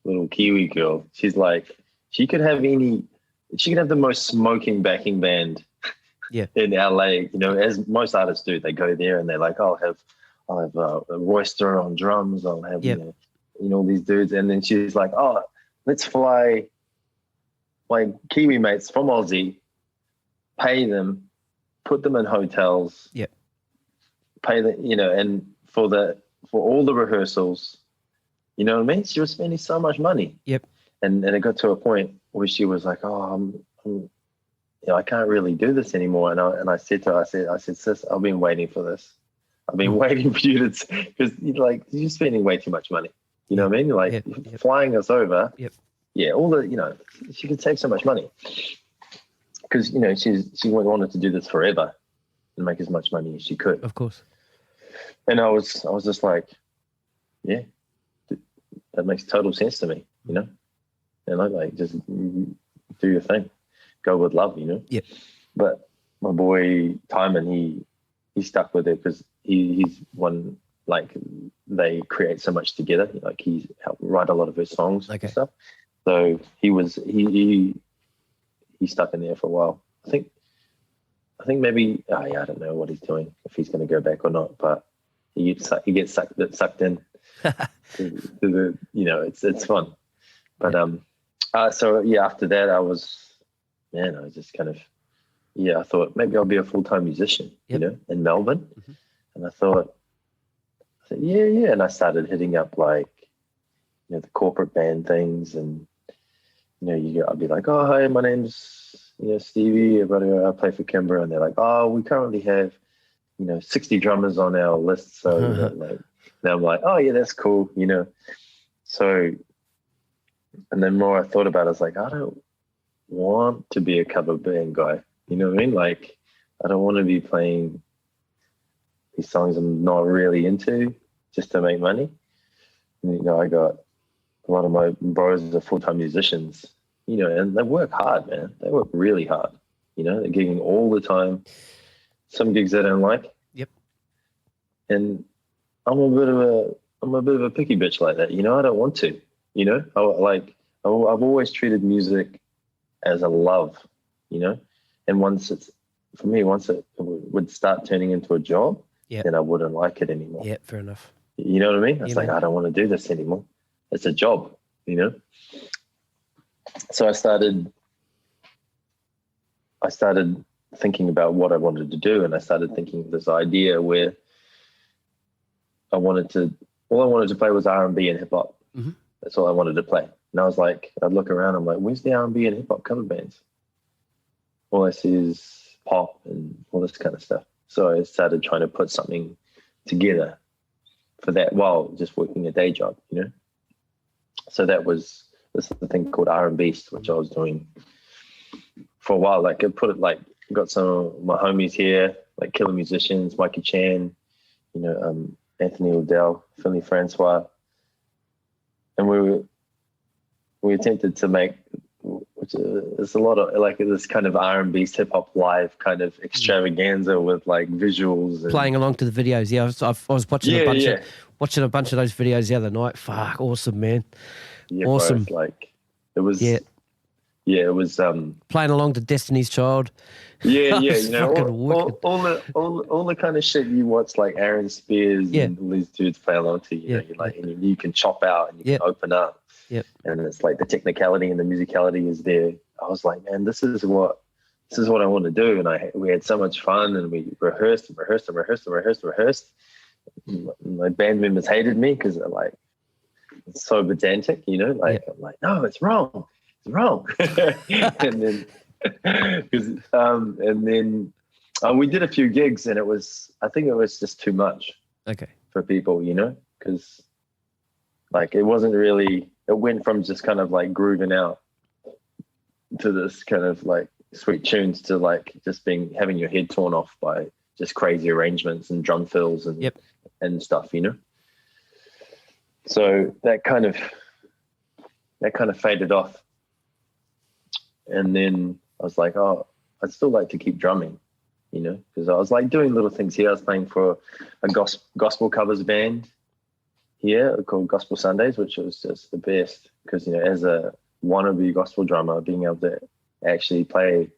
little Kiwi girl. She's like, she could have the most smoking backing band in LA, you know, as most artists do. They go there and they're like, I'll have Royster on drums, I'll have you know, all these dudes, and then she's like, oh, let's fly my Kiwi mates from Aussie, pay them, put them in hotels, pay them, you know, and for all the rehearsals, you know what I mean? She was spending so much money. Yep. And it got to a point where she was like, oh, you know, I can't really do this anymore. And I said to her, I said, sis, I've been waiting for this. I've been waiting for you to, because like you're spending way too much money. You know what I mean? Like flying us over. Yep. Yeah, all the, you know, she could save so much money because, you know, she wanted to do this forever and make as much money as she could. Of course. And I was just like, yeah, that makes total sense to me, you know? And I like, just do your thing. Go with love, you know? Yeah. But my boy Timon, he stuck with it because he's one, like, they create so much together. Like, he's helped write a lot of her songs and stuff. So he stuck in there for a while. I think maybe, I don't know what he's doing, if he's going to go back or not, but he gets sucked in to the, you know, it's fun. But so yeah, after that I was just kind of, I thought maybe I'll be a full-time musician, you know, in Melbourne. Mm-hmm. And I thought said, yeah. And I started hitting up like, the corporate band things, and I'd be like, oh, hi, my name's Stevie, but I play for Kimbra, and they're like, oh, we currently have 60 drummers on our list, so like, now I'm like, oh yeah, that's cool, So, and then more I thought about it, I was like, I don't want to be a cover band guy. You know what I mean? Like, I don't want to be playing these songs I'm not really into just to make money. And, I got a lot of my bros are full-time musicians, and they work hard, man. They work really hard. They're gigging all the time. Some gigs I don't like. Yep. And I'm a bit of a picky bitch like that. I don't want to. I've always treated music as a love. And once it would start turning into a job, then I wouldn't like it anymore. Yeah, fair enough. You know what I mean? It's like, I don't want to do this anymore. It's a job, So I started thinking about what I wanted to do, and I started thinking of this idea where all I wanted to play was R&B and hip hop. Mm-hmm. That's all I wanted to play. And I was like, I'd look around, I'm like, where's the R&B and hip hop cover bands? All I see is pop and all this kind of stuff. So I started trying to put something together for that while just working a day job, So this is the thing called RnBeast, which I was doing for a while. Like, got some of my homies here, like killer musicians, Mikey Chan, Anthony Liddell, Philly Francois. And we attempted to make, which is a lot of like this kind of RnBeast hip hop live kind of extravaganza with like visuals and playing along to the videos. Yeah, I was watching watching a bunch of those videos the other night. Fuck, awesome, man. Yeah, awesome. Bro, it was it was playing along to Destiny's Child. Yeah, all the kind of shit you watch, like Aaron Spears and all these dudes play along to. You're like, and you can chop out and you can open up. Yep. And it's like the technicality and the musicality is there. I was like, man, this is what I want to do. And we had so much fun, and we rehearsed. My band members hated me because they're like, it's so pedantic, I'm like, no, it's wrong. It's wrong. and then we did a few gigs, and I think it was just too much for people, because like it wasn't really, it went from just kind of like grooving out to this kind of like sweet tunes to like just having your head torn off by just crazy arrangements and drum fills and stuff, So that kind of faded off. And then I was like, oh, I'd still like to keep drumming, because I was like doing little things here. I was playing for a gospel covers band here called Gospel Sundays, which was just the best because, as a wannabe gospel drummer, being able to actually play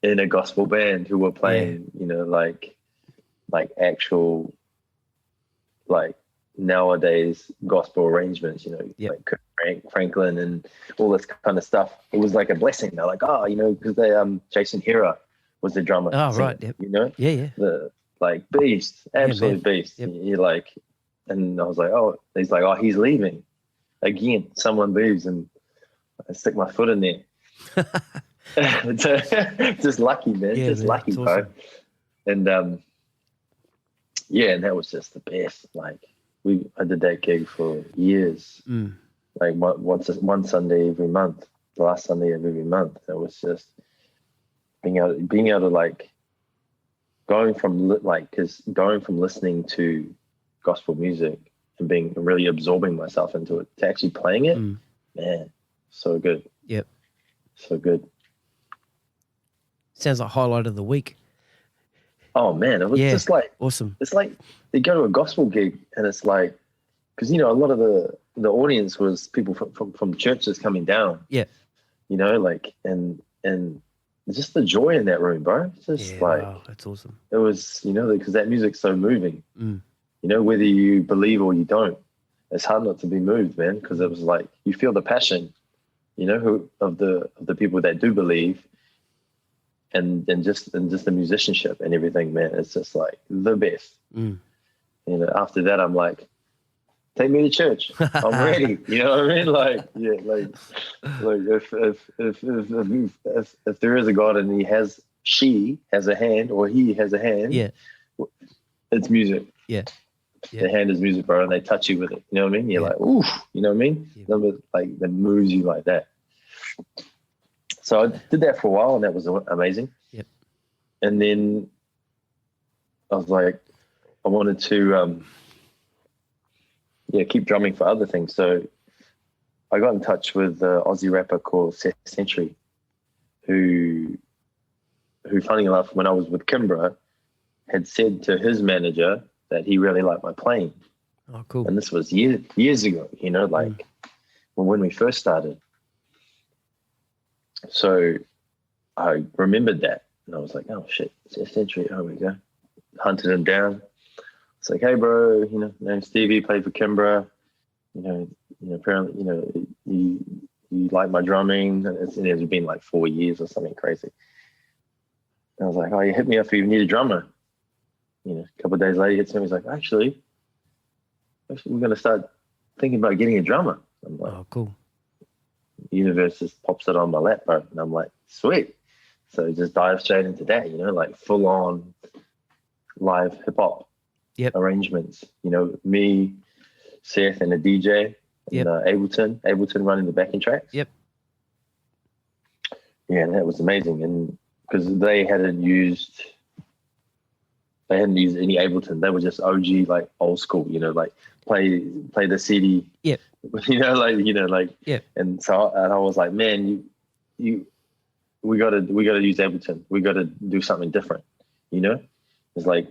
in a gospel band who were playing, like actual, like nowadays gospel arrangements, like Kirk Franklin and all this kind of stuff. It was like a blessing. They're like, because they Jason Hera was the drummer. Oh, right. Yep. The like beast, absolute beast. Yep. You're like, and I was like, he's like, he's leaving again. Someone leaves, and I stick my foot in there. Just lucky, man. Just lucky, bro. Awesome. And and that was just the best. Like I did that gig for years. Like one Sunday every month, the last Sunday of every month. It was just being able to like going from listening to gospel music and really absorbing myself into it to actually playing it, man, so good. Yep. So good. Sounds like highlight of the week. Oh man, it was just like awesome. It's like you go to a gospel gig and it's like, because a lot of the audience was people from churches coming down. Yeah. Like and just the joy in that room, bro. It's just wow, that's awesome. It was, because that music's so moving. Whether you believe or you don't, it's hard not to be moved, man, because it was like you feel the passion, of the people that do believe, and just the musicianship and everything, man. It's just like the best. After that, I'm like, take me to church. I'm ready. You know what I mean? Like, yeah, like if there is a God and she has a hand or he has a hand, yeah, it's music. Yeah. The hand is music, bro, and they touch you with it. You know what I mean? You're like, oof. You know what I mean? Yeah. Like that moves you like that. So I did that for a while, and that was amazing. Yep. And then I was like, I wanted to, keep drumming for other things. So I got in touch with an Aussie rapper called Seth Sentry, who, funny enough, when I was with Kimbra, had said to his manager that he really liked my playing. Oh, cool. And this was years ago, when we first started. So I remembered that, and I was like, oh, shit, Seth Sentry, here we go. Hunted him down. It's like, hey, bro, name's Stevie, played for Kimbra. Apparently, you like my drumming. And it's been like 4 years or something crazy. And I was like, oh, you hit me up if you need a drummer. A couple of days later, he hits me. He's like, actually, we're going to start thinking about getting a drummer. I'm like, oh, cool. The universe just pops it on my lap, bro. And I'm like, sweet. So just dive straight into that, like full on live hip hop arrangements. Me, Seth, and a DJ, and Ableton running the backing tracks. Yep. Yeah, and that was amazing. And because they hadn't used any Ableton, they were just OG, like old school. Like play the CD. Yep. Yep. And so I was like, man, we gotta use Ableton. We gotta do something different. It's like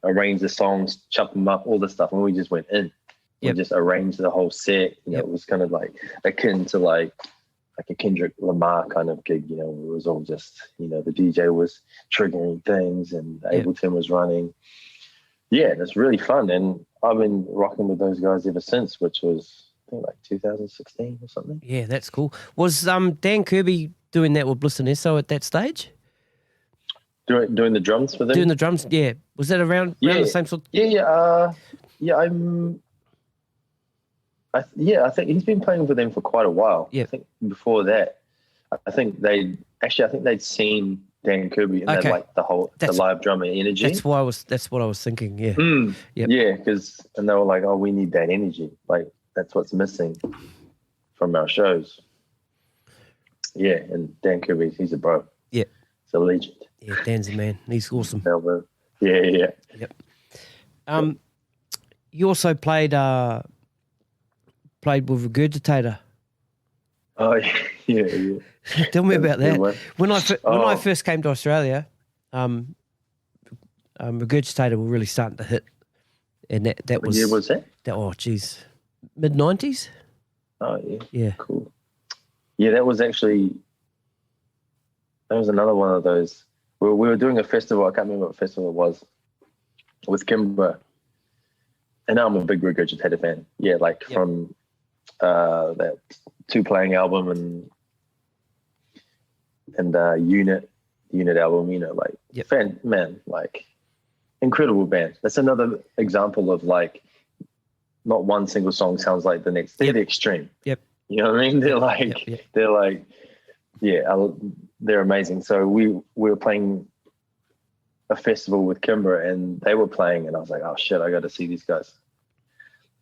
arrange the songs, chop them up, all this stuff, and we just went in. Yep. We just arranged the whole set. It was kind of like akin to like a Kendrick Lamar kind of gig. It was all just the DJ was triggering things and Ableton was running. Yeah, it's really fun, and I've been rocking with those guys ever since, which was I think like 2016 or something. Yeah, that's cool. Was Dan Kirby doing that with Bliss and Esso at that stage? Doing the drums for them? Doing the drums, yeah. Was that around the same sort? Yeah. I think he's been playing for them for quite a while. Yeah. I think before that, I think they'd seen Dan Kirby and they liked the live drummer energy. That's what I was thinking. Yeah. Yep. Yeah, and they were like, oh, we need that energy. Like that's what's missing from our shows. Yeah, and Dan Kirby, he's a bro. Yeah. He's a legend. Yeah, Dan's the man. He's awesome. Melbourne. Yeah. Yep. You also played with Regurgitator. Oh yeah. Tell me about that. When I first came to Australia, Regurgitator were really starting to hit, and that was. What year was that? Oh, geez, mid-90s. Oh yeah. Yeah. Cool. Yeah, that was another one of those. We were doing a festival. I can't remember what festival it was with Kimbra, and I'm a big Regurgitator fan. Yeah, from that 2 Playing album and Unit album. Fan man, incredible band. That's another example of not one single song sounds like the next. They're the extreme. Yep. You know what I mean? They're amazing. So we were playing a festival with Kimbra and they were playing and I was like, oh shit, I got to see these guys.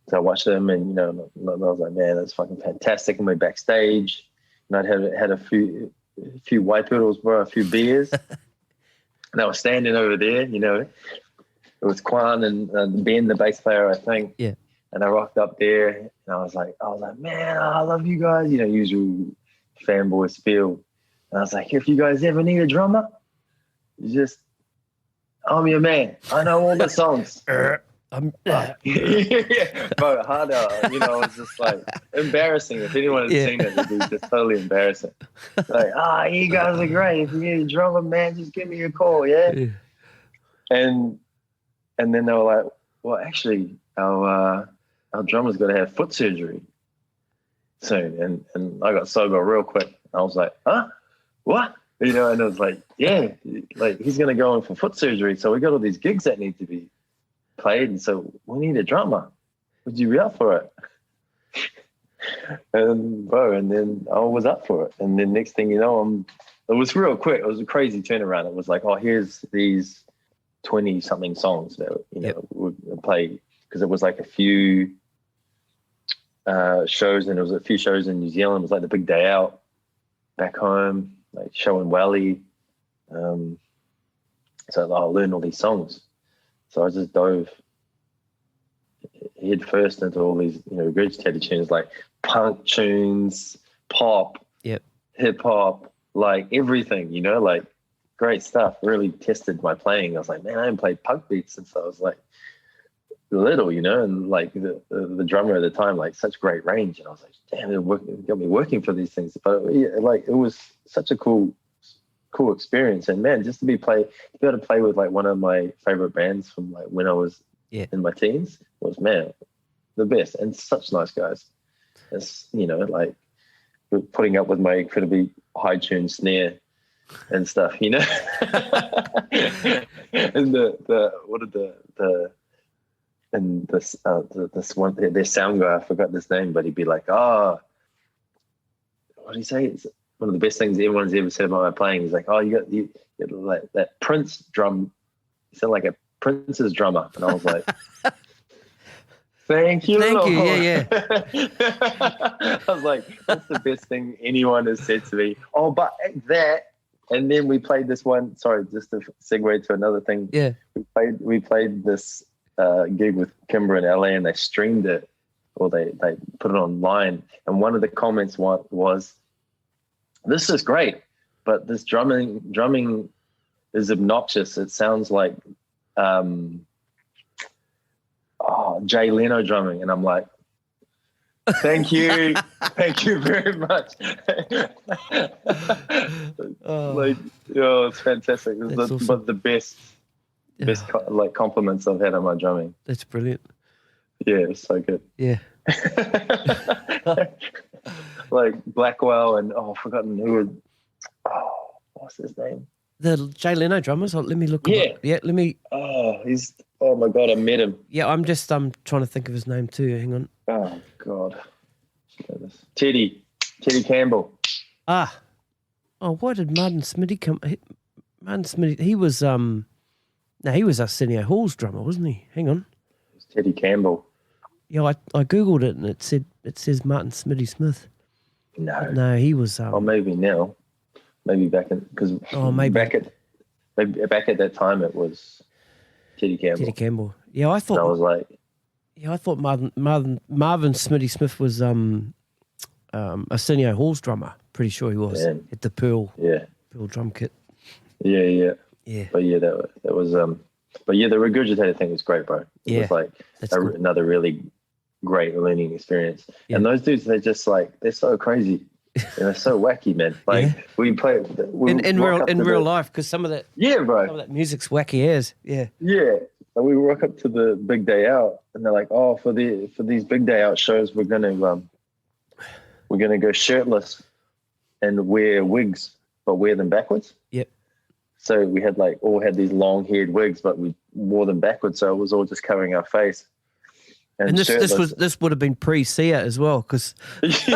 So I watched them and, I was like, man, that's fucking fantastic. And we're backstage and I'd had a few Waipuros, bro, a few beers. And I was standing over there, it was Quan and Ben, the bass player, I think. Yeah. And I rocked up there and I was like, man, I love you guys. Usual fanboy spiel. And I was like, if you guys ever need a drummer, I'm your man. I know all the songs. Yeah. Bro, harder. It's just embarrassing. If anyone had seen it, it'd be just totally embarrassing. You guys are great. If you need a drummer, man, just give me a call, yeah? And then they were like, well, actually, our drummer's got to have foot surgery soon. And I got sober real quick. I was like, huh? What? And it was like, yeah, he's going to go in for foot surgery. So we got all these gigs that need to be played and said, we need a drummer. Would you be up for it? And then I was up for it. And then next thing you know, it was real quick. It was a crazy turnaround. It was like, oh, here's these 20-something songs that, we play, because it was like a few shows, and it was a few shows in New Zealand. It was like the big day out back home, like show in Welly. So I learned all these songs. So I just dove head first into all these, Regurgitator tunes, like punk tunes, pop, hip hop, like everything, like great stuff. Really tested my playing. I was like, man, I haven't played punk beats since I was like little, and like the drummer at the time, like such great range. And I was like, damn, it got me working for these things. But it was such a cool experience. And man, just to be able to play with like one of my favorite bands from like when I was in my teens was, man, the best, and such nice guys. It's, like putting up with my incredibly high tune snare and stuff, and this one, their sound guy, I forgot this name, but he'd be like, what do you say? It's one of the best things everyone's ever said about my playing. He's like, oh, you got like that Prince drum. You sound like a Prince's drummer. And I was like, thank you. Yeah. I was like, that's the best thing anyone has said to me. Oh, but that. And then we played this one. Sorry, just to segue to another thing. Yeah. We played this gig with Kimbra in LA, and they streamed it, or they put it online. And one of the comments was, this is great, but this drumming is obnoxious. It sounds like Jay Leno drumming. And I'm like, thank you very much. It's fantastic. It's awesome. But the best like compliments I've had on my drumming. That's brilliant. Yeah, it's so good. Yeah. Like Blackwell and I've forgotten who. What's his name? The Jay Leno drummers. Let me look. Yeah. Yeah. Let me. Oh my God, I met him. Yeah, I'm trying to think of his name too. Hang on. Oh God. Teddy Campbell. Oh, why did Martin Smitty come? Martin Smitty, he was he was Arsenio Hall's drummer, wasn't he? Hang on. It was Teddy Campbell. Yeah, I googled it and it says Martin Smitty Smith. No, he was. Maybe now, maybe back in back at that time it was Teddy Campbell. Yeah, I thought. And I was like. Yeah, I thought Marvin Smitty Smith was Arsenio Hall's drummer. Pretty sure he was at the Pearl drum kit. Yeah. But yeah, that was But yeah, the Regurgitator thing was great, bro. It was like another really great learning experience. Yeah. And those dudes, they're just like, they're so crazy. They're so wacky, man. Like we play in real life, because some of that some of that music's wacky as yeah. And we walk up to the big day out, and they're like, "Oh, for these big day out shows, we're gonna go shirtless and wear wigs, but wear them backwards." Yep. So we had all had these long haired wigs, but we wore them backwards, so it was all just covering our face. And this would have been pre-SEA as well, because that's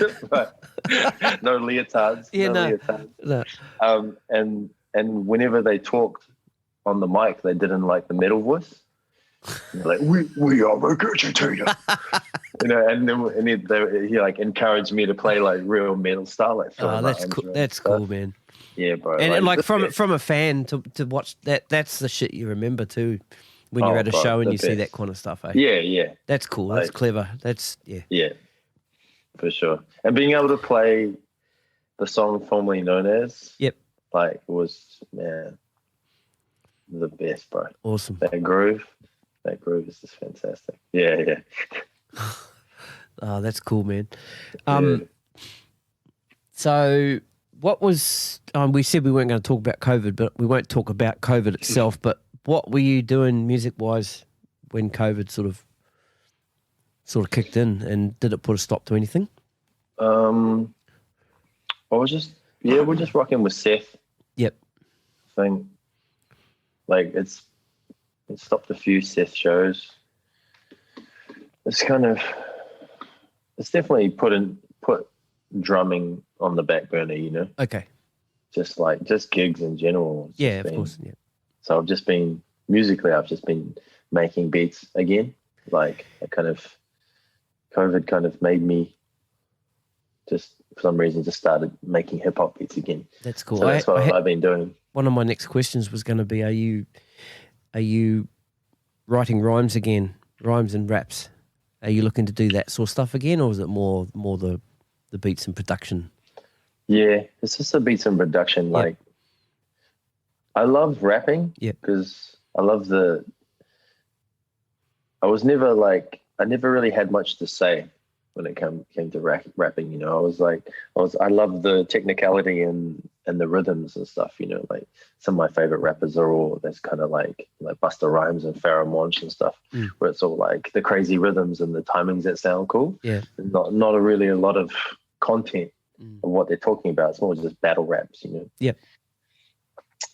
it, right. No leotards. Yeah, leotards. And whenever they talked on the mic, they did in like the metal voice. They're like, we are Regurgitator. And he like encouraged me to play like real metal style. Like, that's cool. That's cool, man. Yeah, bro. And like from a fan to watch that's the shit you remember too. When you're at a show and you see that kind of stuff, eh? Yeah. That's cool. That's clever. That's, Yeah, for sure. And being able to play the song formerly known as, like, was, man, the best, bro. Awesome. That groove is just fantastic. Yeah. Oh, that's cool, man. So what was, we said we weren't going to talk about COVID, but we won't talk about COVID itself, but what were you doing music-wise when COVID sort of kicked in, and did it put a stop to anything? I was we're just rocking with Seth. Yep. Thing. Like I stopped a few Seth shows. It's definitely put drumming on the back burner, you know. Okay. Just gigs in general. Yeah, of course. Yeah. So I've just been making beats again. Like COVID kind of made me just for some reason just started making hip hop beats again. That's cool. So that's what I've been doing. One of my next questions was going to be: Are you writing rhymes again? Rhymes and raps? Are you looking to do that sort of stuff again, or is it more the beats and production? Yeah, it's just the beats and production. Yep. Like, I love rapping because I love I never really had much to say when it came to rapping, you know. I love the technicality and the rhythms and stuff, you know. Like, some of my favorite rappers are all that's kind of like Busta Rhymes and Pharoah Monch and stuff, where it's all like the crazy rhythms and the timings that sound cool. Yeah, and not really a lot of content of what they're talking about. It's more just battle raps, you know. Yep.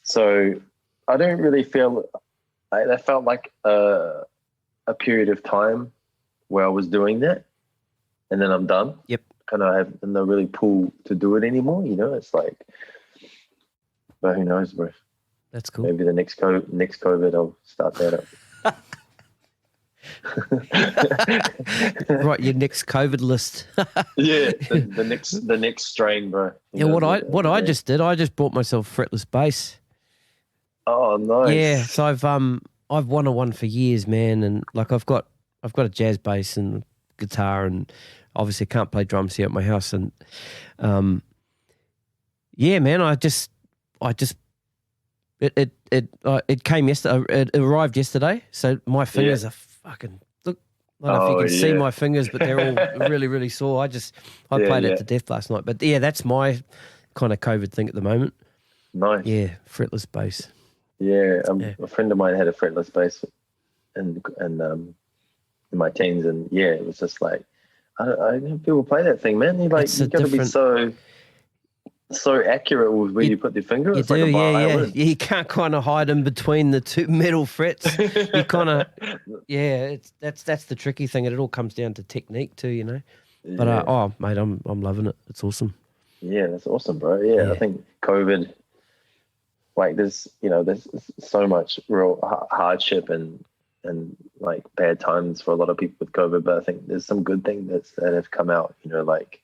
So I don't really feel. I felt like a period of time where I was doing that, and then I'm done. Yep. And I have no really pull to do it anymore. You know, it's like, but who knows, bro? That's cool. Maybe the next COVID, I'll start that up. Right, your next COVID list. Yeah, the next strain, bro. Yeah, what I just did, I just bought myself fretless bass. Oh, nice. Yeah, so I've wanted one for years, man, and like I've got a jazz bass and guitar, and obviously can't play drums here at my house, and yeah, man, it came yesterday. It arrived yesterday, so my fingers are fucking. Look, I don't know if you can see my fingers, but they're all really, really sore. I played it to death last night, but yeah, that's my kind of COVID thing at the moment. Nice. Yeah, fretless bass. Yeah, a friend of mine had a fretless bass, and in my teens, and yeah, it was just like, I know people play that thing, man. You got to be so accurate with where you put your finger. It's like a violin. You can't kind of hide in between the two metal frets. You kind of, that's the tricky thing. It all comes down to technique too, you know. But mate, I'm loving it. It's awesome. Yeah, that's awesome, bro. Yeah, I think COVID, like, there's so much real hardship and like bad times for a lot of people with COVID, but I think there's some good things that have come out, you know, like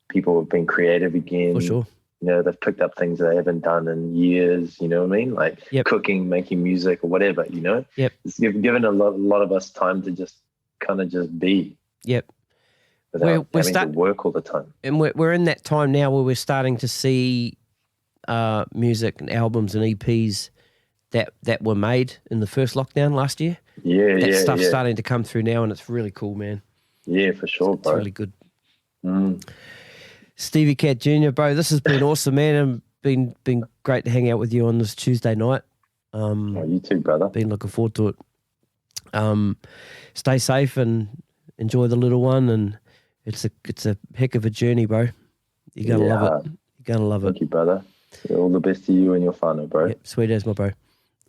people have been creative again. For sure. You know, they've picked up things they haven't done in years, you know what I mean? Like cooking, making music or whatever, you know? Yep. It's given a lot of us time to just kind of just be. Yep. Without having to work all the time. And we're in that time now where we're starting to see music and albums and EPs that were made in the first lockdown last year. That stuff's starting to come through now, and it's really cool, man. Yeah, for sure, bro. It's really good. Stevie Cat Jnr, bro, this has been awesome, man, and been great to hang out with you on this Tuesday night. You too, brother. Been looking forward to it. Stay safe and enjoy the little one, and it's a heck of a journey, bro. You're gonna love it. You're gonna love it. Thank you, brother. All the best to you and your whānau, bro. Yep, sweet as, my bro.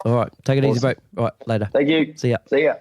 All right, take it easy, bro. All right, later. Thank you. See ya. See ya.